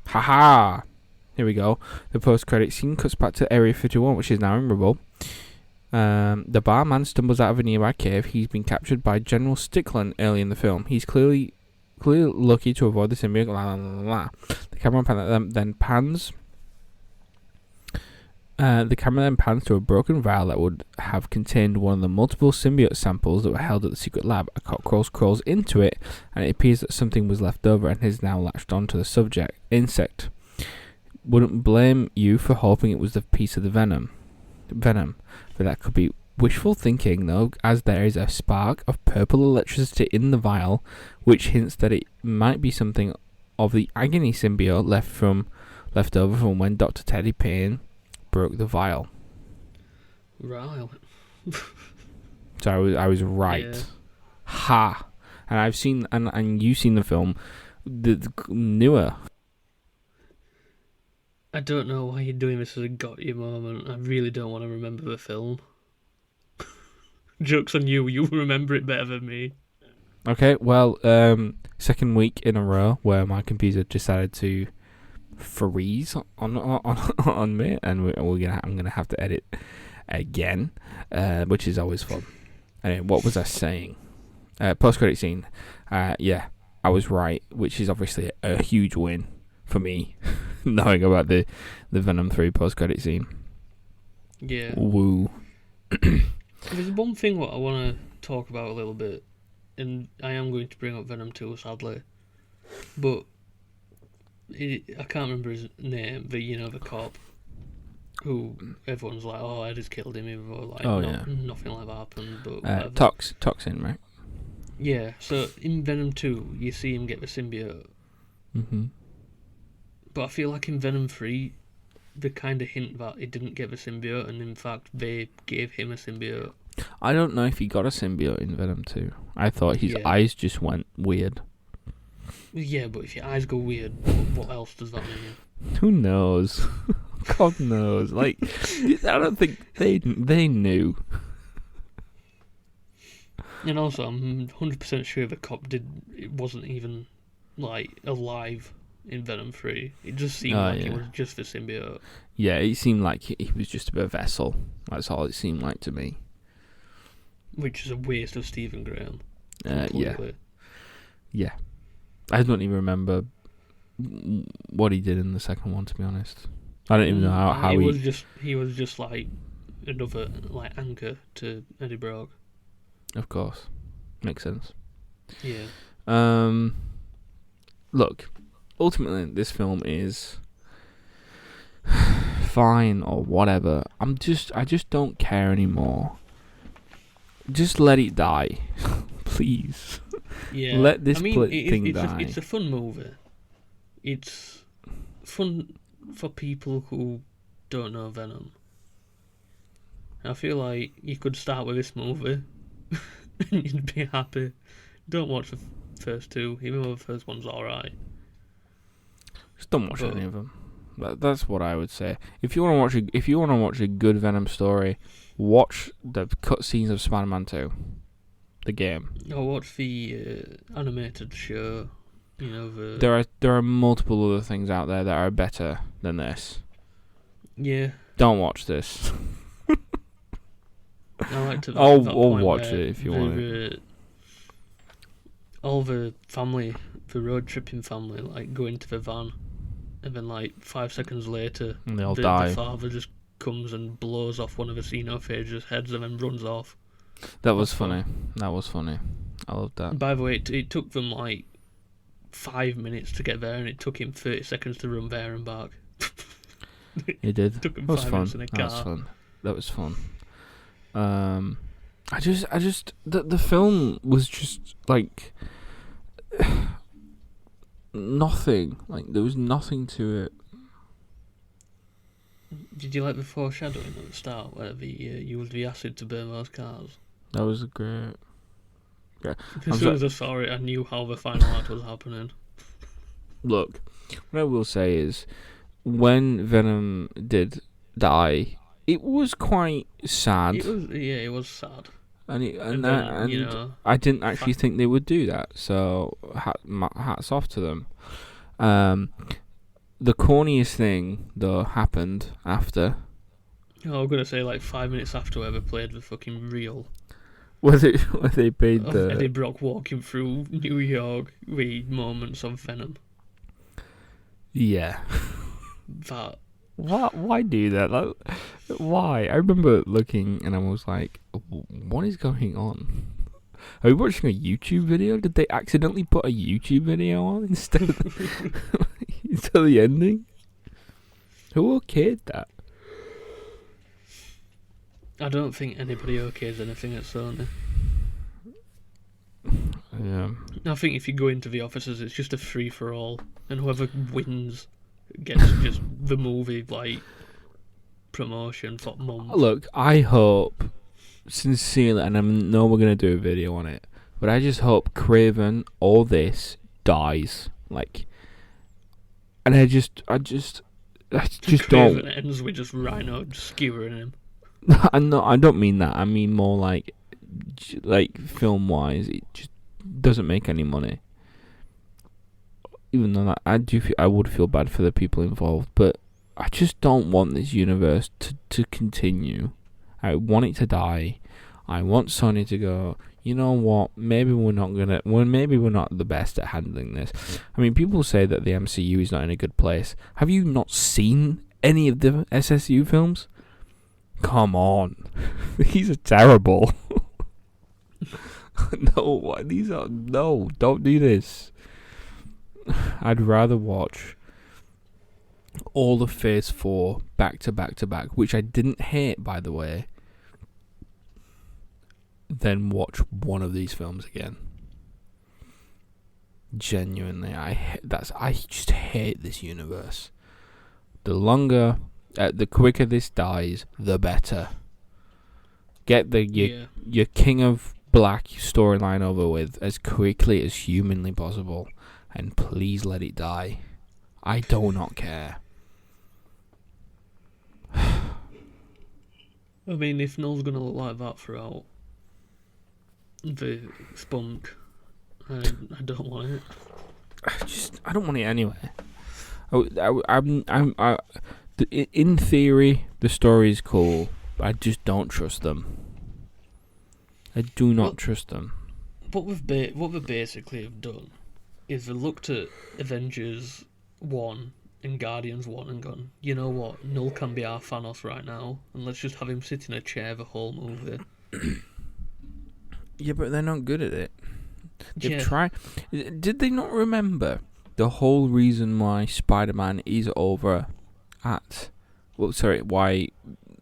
Haha! Here we go. The post-credit scene cuts back to Area 51, which is now memorable. The barman stumbles out of a nearby cave. He's been captured by General Stickland early in the film. He's clearly lucky to avoid the symbiote. La, la, la, la. The camera then pans. The camera then pans to a broken vial that would have contained one of the multiple symbiote samples that were held at the secret lab. A cockroach crawls into it, and it appears that something was left over and has now latched onto the subject insect. Wouldn't blame you for hoping it was the piece of the venom, but that could be wishful thinking, though, as there is a spark of purple electricity in the vial, which hints that it might be something of the agony symbiote left over from when Dr. Teddy Payne broke the vial. Right. So I was right. Yeah. Ha! And I've seen and you've seen the film, the newer. I don't know why you're doing this as a got you moment. I really don't want to remember the film. Joke's on you. You remember it better than me. Okay, well, second week in a row where my computer decided to freeze on me, and I'm gonna have to edit again, which is always fun. Anyway, what was I saying? Post-credit scene. Yeah, I was right, which is obviously a huge win for me, knowing about the Venom 3 post-credit scene. Yeah. Woo. There's one thing what I want to talk about a little bit, and I am going to bring up Venom 2, sadly, but I can't remember his name, the cop. who everyone's like, oh, Eddie's killed him, even though like nothing like that happened. But whatever. Toxin, right? Yeah. So in Venom 2, you see him get the symbiote. Mhm. But I feel like in Venom 3, they kind of hint that he didn't get the symbiote, and in fact, they gave him a symbiote. I don't know if he got a symbiote in Venom 2. I thought his Yeah. eyes just went weird. Yeah, but if your eyes go weird, what else does that mean? Who knows? God knows. Like, I don't think they knew. And also, I'm 100% sure the cop it wasn't even like alive in Venom 3. It just seemed like it was just the symbiote. Yeah, it seemed like he was just a vessel. That's all it seemed like to me. Which is a waste of Stephen Graham. Yeah. I don't even remember what he did in the second one, to be honest. I don't even know how he was just like another like anchor to Eddie Brock. Of course. Makes sense. Yeah. Look, ultimately this film is fine or whatever. I just don't care anymore. Just let it die. Please. Yeah. Let this thing die. It's a fun movie. It's fun for people who don't know Venom. I feel like you could start with this movie and you'd be happy. Don't watch the first two, even though the first one's alright. Just don't watch any of them. That's what I would say. If you want to watch a good Venom story, watch the cutscenes of Spider-Man 2, the game. Or watch the animated show. You know, there are multiple other things out there that are better than this. Yeah. Don't watch this. I like to. I'll watch it if you want it. All the family, the road tripping family, like go into the van, and then like 5 seconds later, and they'll die. The father just comes and blows off one of the xenophages' heads and then runs off. That was funny. That was funny. I loved that. By the way, it took them like 5 minutes to get there, and it took him 30 seconds to run there and back. It did. It took him that was 5 fun. minutes in a car. That was fun. I just the film was just like nothing. Like there was nothing to it. Did you like the foreshadowing at the start where the used the acid to burn those cars? That was great. As soon as I saw it, I knew how the final act was happening. Look, what I will say is, when Venom did die, it was quite sad. It was sad. And you know, I didn't actually think they would do that. So hats off to them. The corniest thing though happened after. Oh, I'm gonna say like 5 minutes after whoever played the fucking reel. Where they paid the Eddie Brock walking through New York with moments of Venom. Yeah. That. Why do that? Like, why? I remember looking and I was like, what is going on? Are we watching a YouTube video? Did they accidentally put a YouTube video on instead of the ending? Who okayed that? I don't think anybody okays anything at Sony. Yeah. I think if you go into the offices, it's just a free-for-all, and whoever wins gets just the movie, like, promotion for months. Look, I hope, sincerely, and I know we're going to do a video on it, but I just hope Craven, all this, dies. Like, and I just Craven don't. ends with just Rhino skewering him. I don't mean that. I mean more like film-wise, it just doesn't make any money. Even though I would feel bad for the people involved, but I just don't want this universe to continue. I want it to die. I want Sony to go, you know what? Maybe we're not the best at handling this. I mean, people say that the MCU is not in a good place. Have you not seen any of the SSU films? Come on. These are terrible. No, don't do this. I'd rather watch all of Phase 4 back to back to back, which I didn't hate, by the way, then watch one of these films again. Genuinely, I just hate this universe. The quicker this dies, the better. Get your King of Black storyline over with as quickly as humanly possible, and please let it die. I do not care. I mean, if Noel's gonna look like that throughout the spunk, I don't want it. I don't want it anyway. In theory, the story is cool. I just don't trust them. I do not trust them. What we basically have done is we looked at Avengers 1 and Guardians 1 and gone, you know what, Null can be our Thanos right now, and let's just have him sit in a chair the whole movie. Yeah, but they're not good at it. They've tried. Did they not remember the whole reason why Spider-Man is over at... why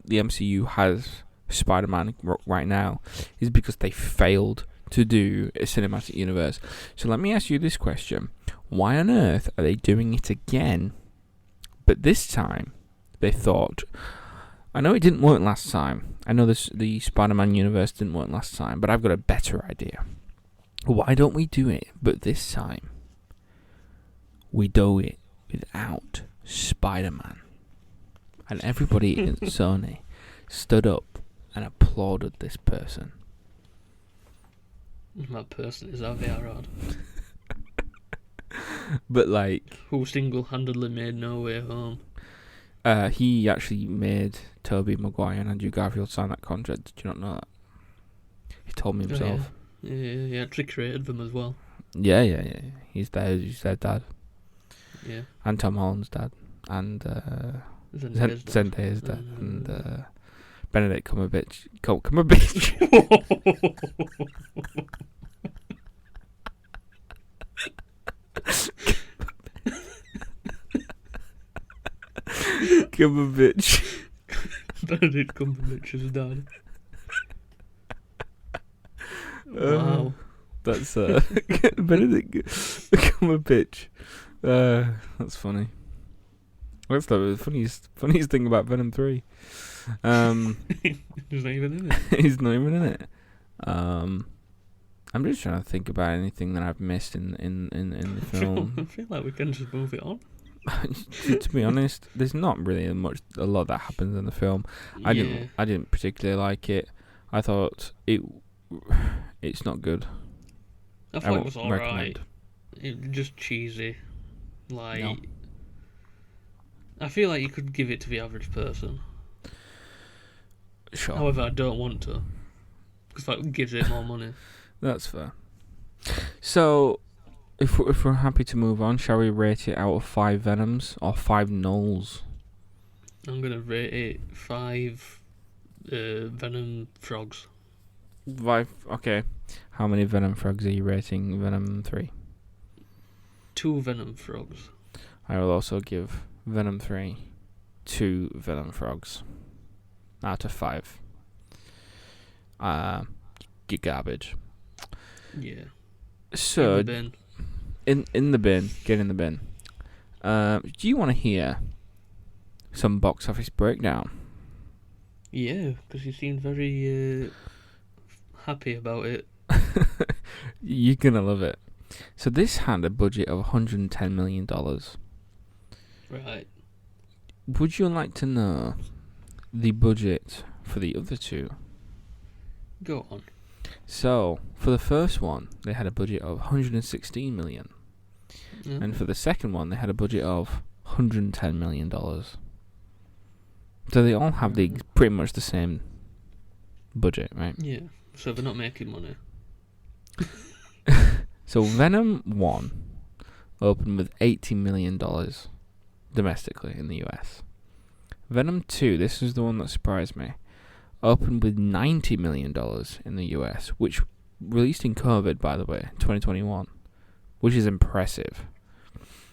the MCU has Spider-Man right now is because they failed to do a cinematic universe. So let me ask you this question. Why on earth are they doing it again? But this time, they thought... I know it didn't work last time. I know the Spider-Man universe didn't work last time, but I've got a better idea. Why don't we do it? But this time, we do it without Spider-Man. And everybody in Sony stood up and applauded this person. That person is our VR But like... who single-handedly made No Way Home. He actually made Tobey Maguire and Andrew Garfield sign that contract. Did you not know that? He told me himself. Yeah, actually created them as well. Yeah. He's their dad. Yeah. And Tom Holland's dad. And Zendaya's dad. And Benedict Cumberbatch. Cumberbatch. Cumberbatch. Benedict Cumberbatch's dad. Wow. That's Benedict Cumberbatch. That's funny. That's the funniest thing about Venom 3. He's not even in it. He's not even in it. I'm just trying to think about anything that I've missed in the film. I feel like we can just move it on. To be honest, there's not really a lot that happens in the film. I didn't particularly like it. I thought it's not good. I thought it was alright. It was just cheesy. Like, no. I feel like you could give it to the average person. Sure. However, I don't want to, because that gives it more money. That's fair. So, if we're happy to move on, shall we rate it out of 5 Venoms or 5 Knowles? I'm gonna rate it 5 Venom frogs. 5. Okay. How many Venom frogs are you rating Venom 3? 2 Venom frogs. I will also give Venom 3 2 Venom frogs out of 5. Get garbage. Yeah. So in the bin. In the bin. Get in the bin. Do you want to hear some box office breakdown? Yeah, because you seemed very happy about it. You're gonna love it. So this had a budget of $110 million. Right. Would you like to know the budget for the other two? Go on. So, for the first one, they had a budget of $116 million. Mm. And for the second one, they had a budget of $110 million. So they all have pretty much the same budget, right? Yeah. So they're not making money. So Venom 1 opened with $80 million domestically in the US. Venom 2, this is the one that surprised me, opened with $90 million in the US, which released in COVID, by the way, 2021, which is impressive.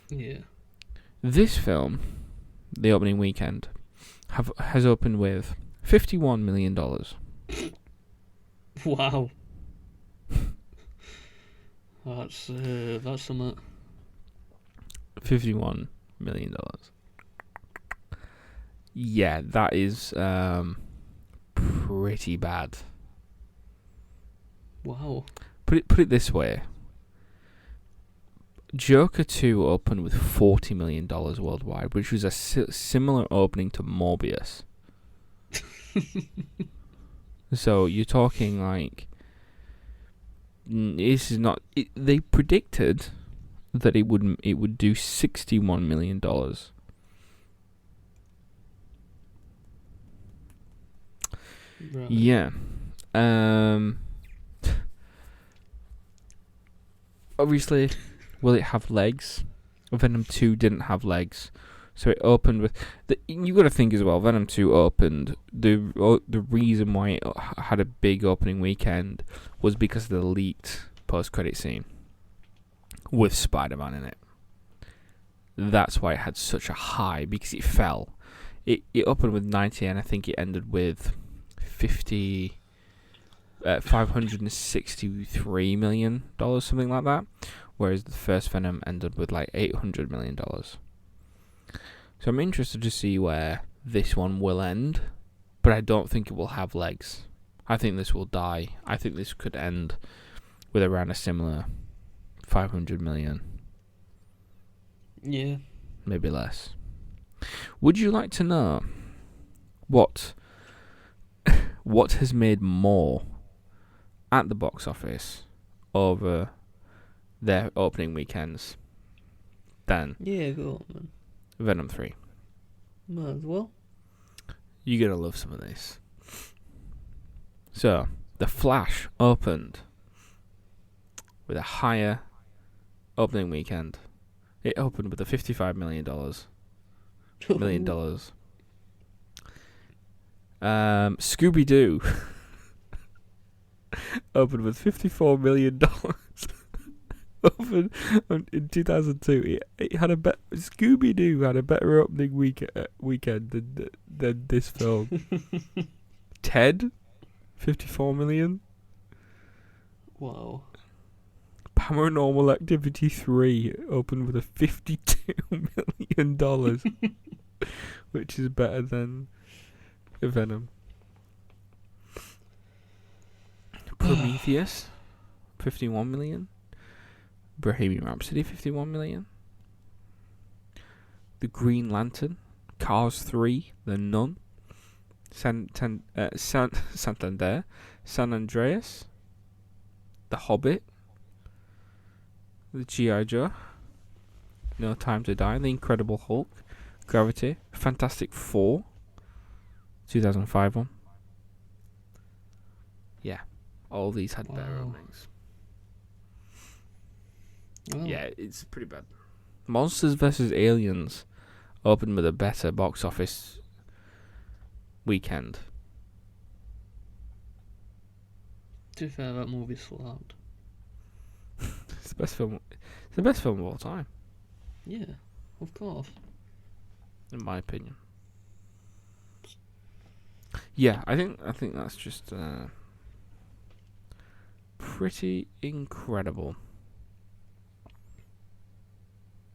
Yeah. This film the opening weekend, has opened with $51 million. Wow. That's something. $51 million. Yeah, that is pretty bad. Wow. Put it this way. Joker 2 opened with $40 million worldwide, which was a similar opening to Morbius. So you're talking like... This is not... they predicted that it would do $61 million. Right. Yeah. Obviously, will it have legs? Venom 2 didn't have legs. So it opened with... you got to think as well, Venom 2 opened... The reason why it had a big opening weekend was because of the leaked post-credit scene with Spider-Man in it. That's why it had such a high, because it fell. It opened with 90, and I think it ended with $563 million, something like that. Whereas the first Venom ended with like $800 million. So I'm interested to see where this one will end, but I don't think it will have legs. I think this will die. I think this could end with around a similar 500 million. Yeah. Maybe less. Would you like to know what has made more at the box office over their opening weekends than Go on, man. Venom 3? Might as well. You're going to love some of this. So, The Flash opened with a higher opening weekend. It opened with a $55 million. Scooby-Doo opened with $54 million. Opened in 2002. It had Scooby-Doo had a better opening weekend than this film. Ted, $54 million. Wow. Paranormal Activity 3 opened with a $52 million, which is better than Venom. Prometheus, $51 million. Bohemian Rhapsody, $51 million. The Green Lantern, Cars 3, The Nun, Santander, San Andreas, The Hobbit, The G.I. Joe, No Time to Die, The Incredible Hulk, Gravity, Fantastic Four, 2005 one. Yeah, all these had better openings. Wow. Yeah, it's pretty bad. Monsters vs. Aliens opened with a better box office weekend. To be fair, that movie slapped. It's the best film. It's the best film of all time, Yeah, of course. in my opinion. Yeah, I think that's just pretty incredible.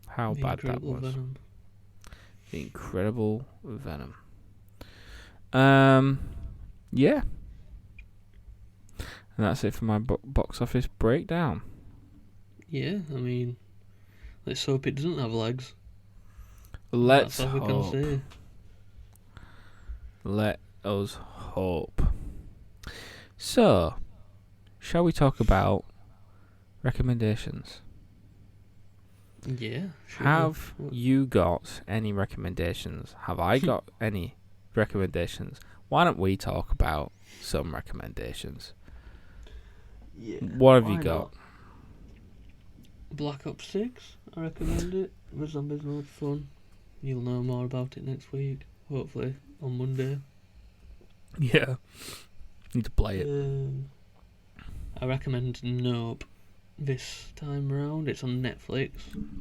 How The bad that Incredible was. Venom. The Incredible Venom. Yeah. And that's it for my box office breakdown. Yeah, I mean, let's hope it doesn't have legs. Let's That's all we can hope. say. Let us hope. So, shall we talk about recommendations? Yeah, sure. Have you got any recommendations? Have I got any recommendations? Why don't we talk about some recommendations? Yeah. What have you got? Black Ops 6, I recommend it. The zombies mode fun. You'll know more about it next week, hopefully, on Monday. Yeah. Need to play it. I recommend Nope this time round. It's on Netflix.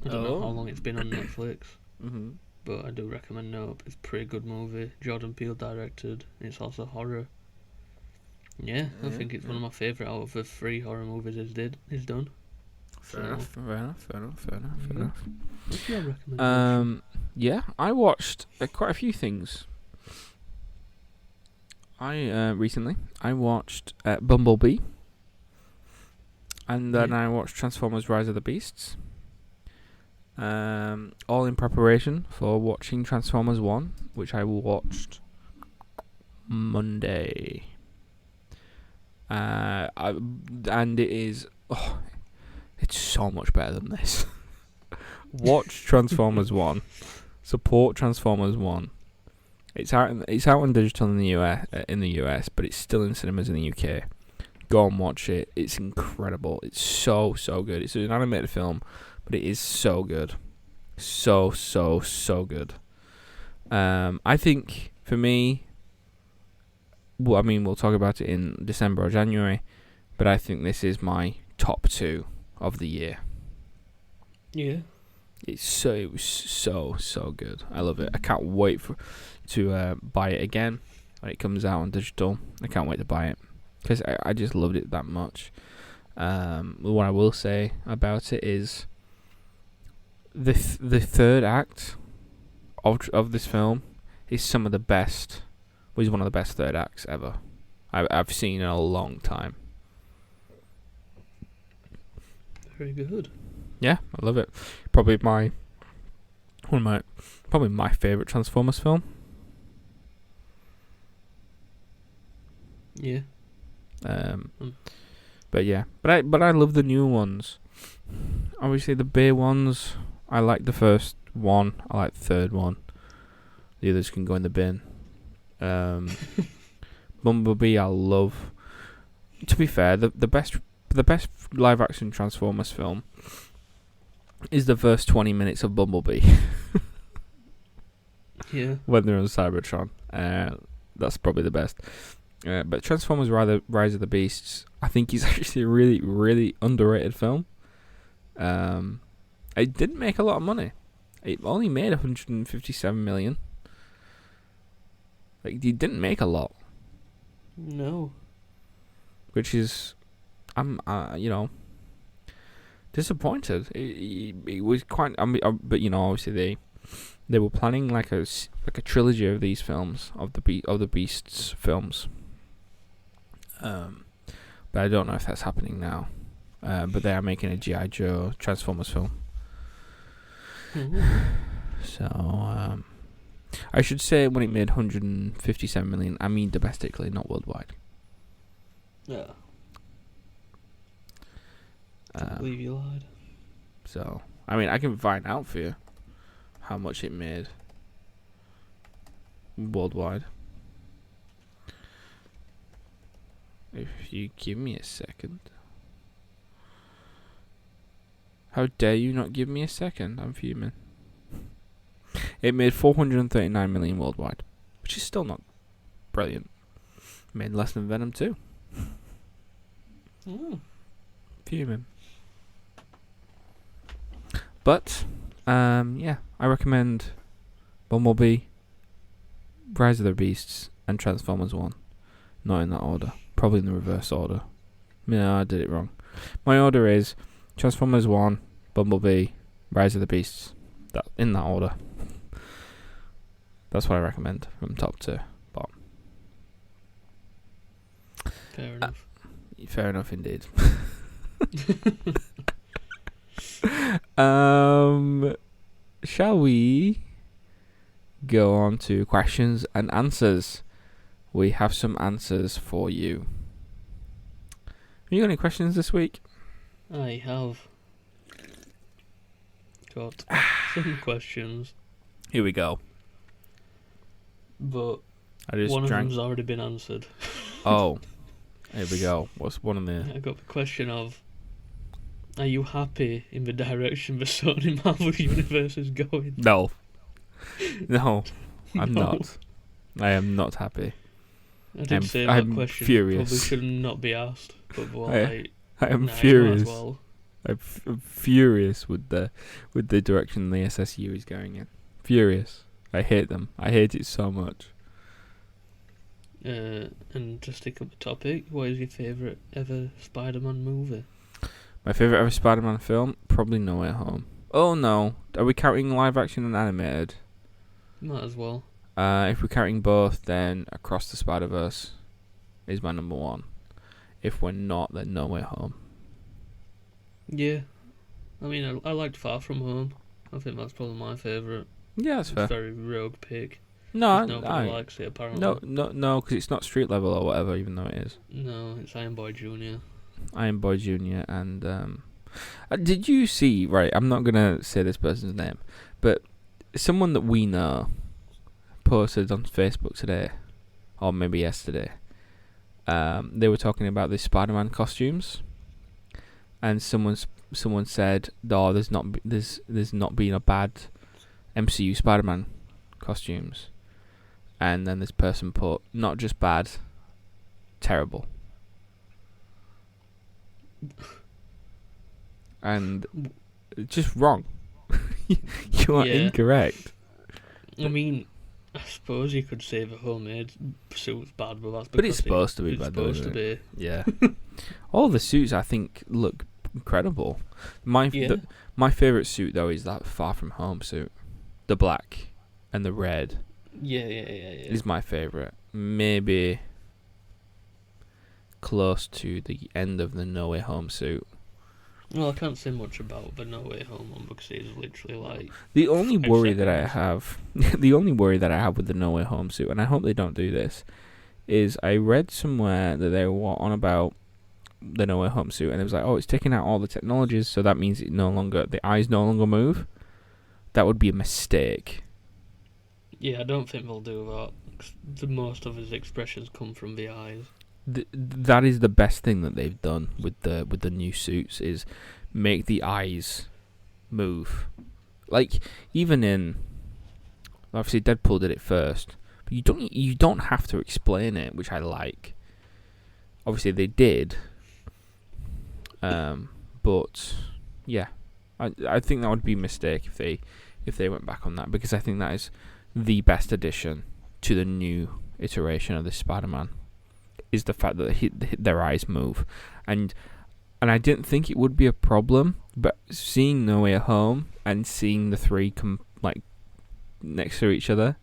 I don't know how long it's been on Netflix. Mm-hmm. but I do recommend Nope. It's a pretty good movie. Jordan Peele directed. It's also horror. Yeah, I think it's one of my favourite out of the 3 horror movies he's done. Fair enough. What's your recommendation? Yeah, I watched quite a few things. Recently I watched Bumblebee, and then I watched Transformers: Rise of the Beasts. All in preparation for watching Transformers 1, which I watched Monday. And it is it's so much better than this. Watch Transformers 1. Support Transformers 1. It's out on digital in the US, but it's still in cinemas in the UK. Go and watch it. It's incredible. It's so good. It's an animated film, but it is so good. So good. I think for me, well, I mean, we'll talk about it in December or January, but I think this is my top 2 of the year. Yeah. It was so good. I love it. I can't wait to buy it again when it comes out on digital. I can't wait to buy it because I just loved it that much. What I will say about it is the third act of this film is some of the best. Was one of the best third acts ever I've seen in a long time. Very good. Yeah, I love it. Probably my favorite Transformers film. Yeah. But I love the new ones. Obviously, the Bay ones. I like the first one. I like the third one. The others can go in the bin. Bumblebee, I love. To be fair, the best live action Transformers film is the first 20 minutes of Bumblebee. Yeah. When they're on Cybertron. That's probably the best. But Transformers Rise of the Beasts, I think is actually a really, really underrated film. It didn't make a lot of money. It only made 157 million. Like, it didn't make a lot. No. Which is, I'm disappointed. It was quite. But obviously they were planning like a trilogy of these films of the Beasts films. But I don't know if that's happening now. But they are making a G.I. Joe Transformers film. Mm-hmm. So I should say when it made 157 million, I mean domestically, not worldwide. Yeah. Can't believe you lied. So, I mean, I can find out for you how much it made worldwide. If you give me a second. How dare you not give me a second? I'm fuming. It made 439 million worldwide, which is still not brilliant. Made less than Venom 2. Fuming. But, yeah, I recommend Bumblebee, Rise of the Beasts, and Transformers 1. Not in that order. Probably in the reverse order. No, I did it wrong. My order is Transformers 1, Bumblebee, Rise of the Beasts. In that order. That's what I recommend from top to bottom. Fair enough. Fair enough indeed. Shall we go on to questions and answers? We have some answers for you. Have you got any questions this week? I have got some questions. Here we go. But I just one of drank. them's already been answered. Oh, here we go. What's one of the? I got the question of, are you happy in the direction the Sony Marvel universe is going? No, I'm No. not. I am not happy. I did say that I'm question furious. probably should not be asked, but I am nah, furious. you might as well. I'm furious with the direction the SSU is going in. Furious. I hate them. I hate it so much. And to stick up the topic, what is your favourite ever Spider-Man movie? My favourite ever Spider-Man film? Probably No Way Home. Oh no. Are we counting live action and animated? Might as well. If we're counting both, then Across the Spider-Verse is my number one. If we're not, then No Way Home. Yeah. I mean, I liked Far From Home. I think that's probably my favourite. Yeah, that's fair. It's a very rogue pick. No, Nobody likes it, apparently. No, because it's not street level or whatever, even though it is. No, it's Iron Boy Jr. Iron Boy Jr. and did you see? Right, I'm not gonna say this person's name, but someone that we know posted on Facebook today, or maybe yesterday. They were talking about the Spider-Man costumes, and someone said, "Oh, there's not been a bad MCU Spider-Man costumes," and then this person put, "Not just bad, terrible." And just wrong. You are incorrect. I mean, I suppose you could say the homemade suit's bad, but that's because but it's supposed to be bad. It's supposed to be. Yeah. All the suits I think look incredible. My favourite suit though is that Far From Home suit, the black and the red. Yeah. Is my favourite. Maybe close to the end of the No Way Home suit. Well, I can't say much about the No Way Home one because it's literally like the only worry that I have with the No Way Home suit, and I hope they don't do this, is I read somewhere that they were on about the No Way Home suit, and it was like, oh, it's taking out all the technologies, so that means the eyes no longer move. That would be a mistake. Yeah, I don't think they'll do that. 'Cause the most of his expressions come from the eyes. That is the best thing that they've done with the new suits, is make the eyes move. Like, even in, obviously Deadpool did it first, but you don't have to explain it, which I like. Obviously they did, but yeah, I think that would be a mistake if they went back on that, because I think that is the best addition to the new iteration of the Spider-Man. Is the fact that their eyes move, and I didn't think it would be a problem, but seeing No Way Home and seeing the three come like next to each other,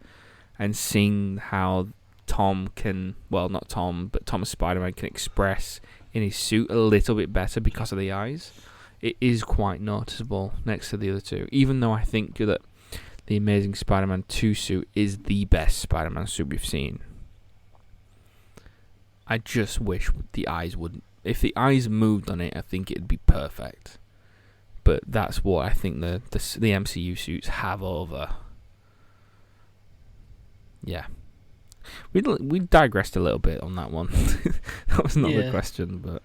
and seeing how Tom as Spider-Man can express in his suit a little bit better because of the eyes, it is quite noticeable next to the other two. Even though I think that the Amazing Spider-Man 2 suit is the best Spider-Man suit we've seen. I just wish the eyes wouldn't. If the eyes moved on it, I think it'd be perfect. But that's what I think the MCU suits have over. Yeah, we digressed a little bit on that one. That was not the question, but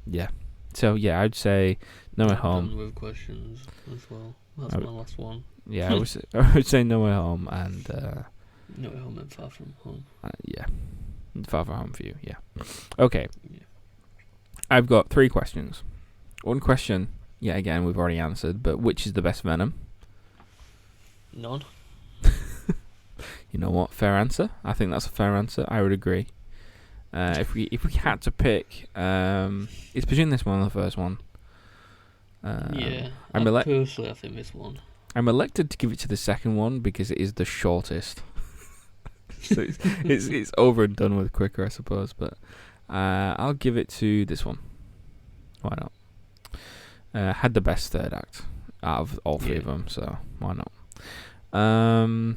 yeah. So yeah, I'd say No Way Home. With questions as well. That's my last one. Yeah, I would say No Way Home and No Way Home and Far From Home. Yeah. Far From Home for you, yeah. Okay. Yeah. I've got 3 questions. One question, yeah, again, we've already answered, but which is the best Venom? None. You know what? Fair answer. I think that's a fair answer. I would agree. If we had to pick, it's between this one and the first one. Yeah. Personally, I think this one. I'm elected to give it to the second one because it is the shortest. So it's over and done with quicker, I suppose. But I'll give it to this one. Why not? Had the best third act out of all 3 of them, so why not?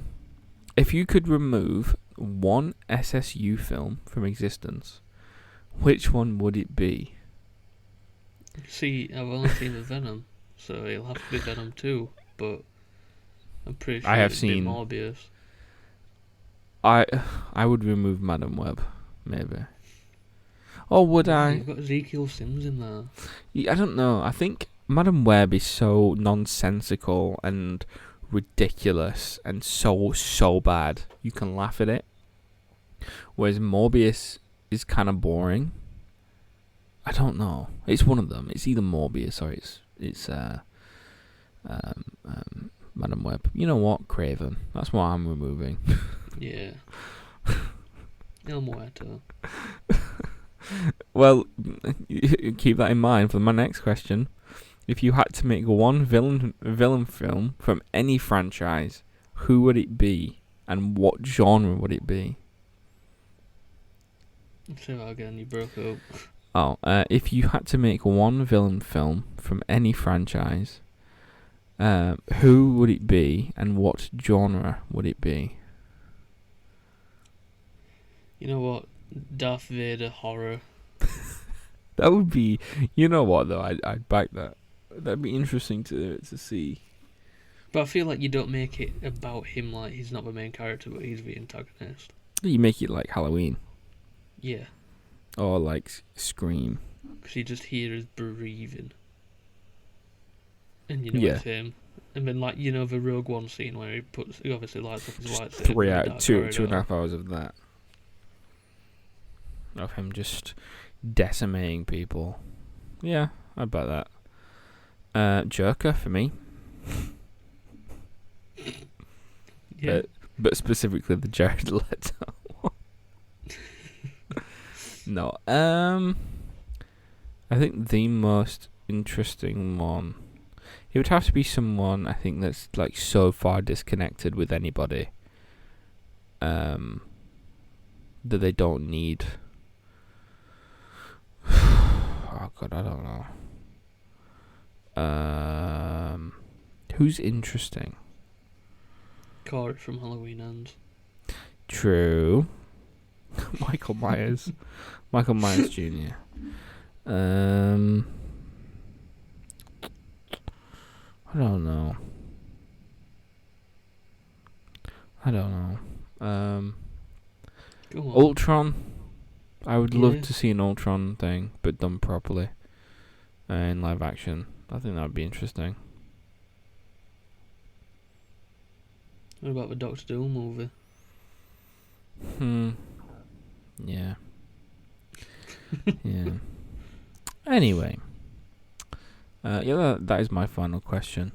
If you could remove one SSU film from existence, which one would it be? See, I've only seen the Venom, so it'll have to be Venom 2, but I'm pretty sure I have it'd seen be Morbius. I would remove Madam Web, maybe. Or would I? You've got Ezekiel Sims in there. Yeah, I don't know. I think Madam Web is so nonsensical and ridiculous and so bad you can laugh at it. Whereas Morbius is kind of boring. I don't know. It's one of them. It's either Morbius or it's Madam Web. You know what? Craven. That's what I'm removing. Yeah. El Muerto. Well, keep that in mind for my next question. If you had to make one villain film from any franchise, who would it be, and what genre would it be? Say that again, you broke up. Oh, if you had to make one villain film from any franchise, who would it be, and what genre would it be? You know what? Darth Vader horror. That would be, you know what though, I'd back that. That'd be interesting to see. But I feel like you don't make it about him like he's not the main character, but he's the antagonist. You make it like Halloween. Yeah. Or like Scream. Because you just hear his breathing. And you know it's him. And then, like, you know, the Rogue One scene where he obviously lights up his lightsaber. 2.5 hours of that. Of him just decimating people. Yeah, I'd bet that. Joker for me. Yeah. But specifically the Jared Leto one. No. I think the most interesting one. It would have to be someone I think that's like so far disconnected with anybody. That they don't need. Oh God, I don't know. Who's interesting? Corey from Halloween Ends. True. Michael Myers. Michael Myers Jr. I don't know. Go on. Ultron. I would love to see an Ultron thing, but done properly. In live action. I think that would be interesting. What about the Doctor Doom movie? Yeah. Yeah. Anyway. That is my final question.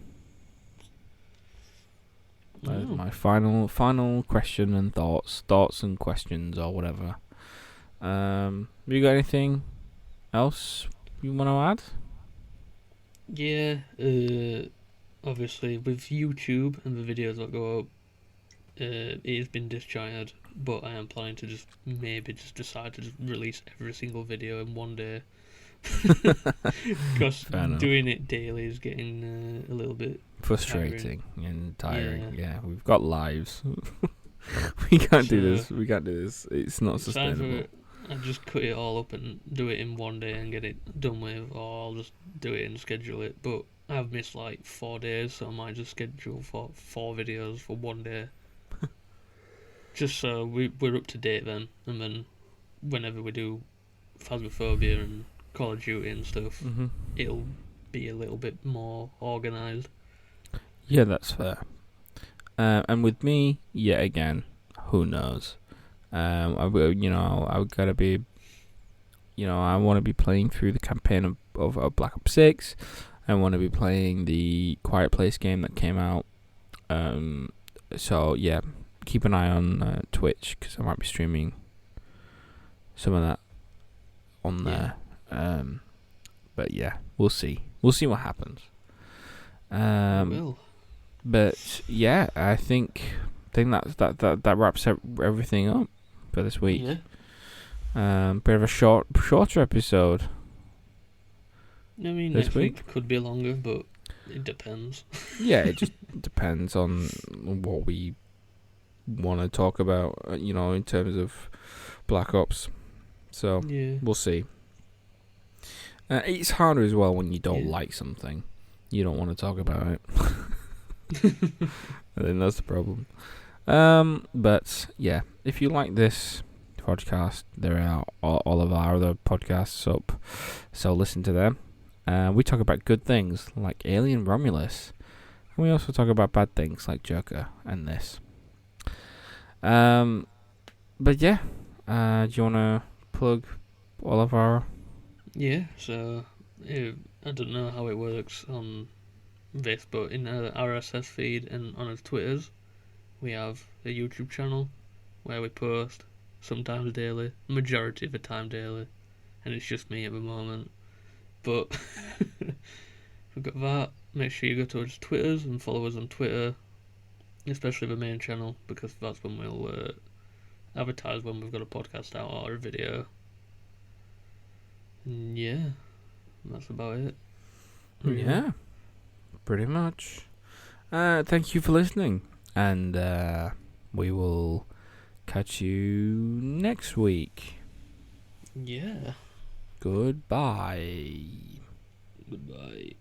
That is my final question and thoughts and questions or whatever. You got anything else you want to add? Yeah, obviously with YouTube and the videos that go up, it has been discharged, but I am planning to just decide to just release every single video in one day. Because doing it daily is getting a little bit frustrating and tiring. Yeah, we've got lives. We can't do this. It's not sustainable. I just cut it all up and do it in one day and get it done with, or I'll just do it and schedule it. But I've missed like 4 days, so I might just schedule for 4 videos for one day. Just so we're up to date then, and then whenever we do Phasmophobia and Call of Duty and stuff, it'll be a little bit more organised. Yeah, that's fair. And with me, yet again, who knows? I gotta be. I want to be playing through the campaign of Black Ops 6. I want to be playing the Quiet Place game that came out. So yeah, keep an eye on Twitch because I might be streaming some of that on there. But yeah, we'll see. We'll see what happens. We will. But yeah, I think that wraps everything up for this week. Yeah. Bit of a shorter episode. I mean, next week could be longer, but it depends. Yeah, it just depends on what we want to talk about, in terms of Black Ops. So, we'll see. It's harder as well when you don't like something. You don't want to talk about it. I think that's the problem. But, yeah, if you like this podcast, there are all of our other podcasts up. So, listen to them. We talk about good things like Alien Romulus. And we also talk about bad things like Joker and this. But yeah, do you want to plug all of our... Yeah, so I don't know how it works on this, but in our RSS feed and on our Twitters, we have a YouTube channel where we post sometimes daily, majority of the time daily, and it's just me at the moment. But we've got that. Make sure you go to our Twitters and follow us on Twitter, especially the main channel, because that's when we'll advertise when we've got a podcast out or a video. And yeah, that's about it. Really. Yeah, pretty much. Thank you for listening, and we will catch you next week. Yeah. Goodbye. Goodbye.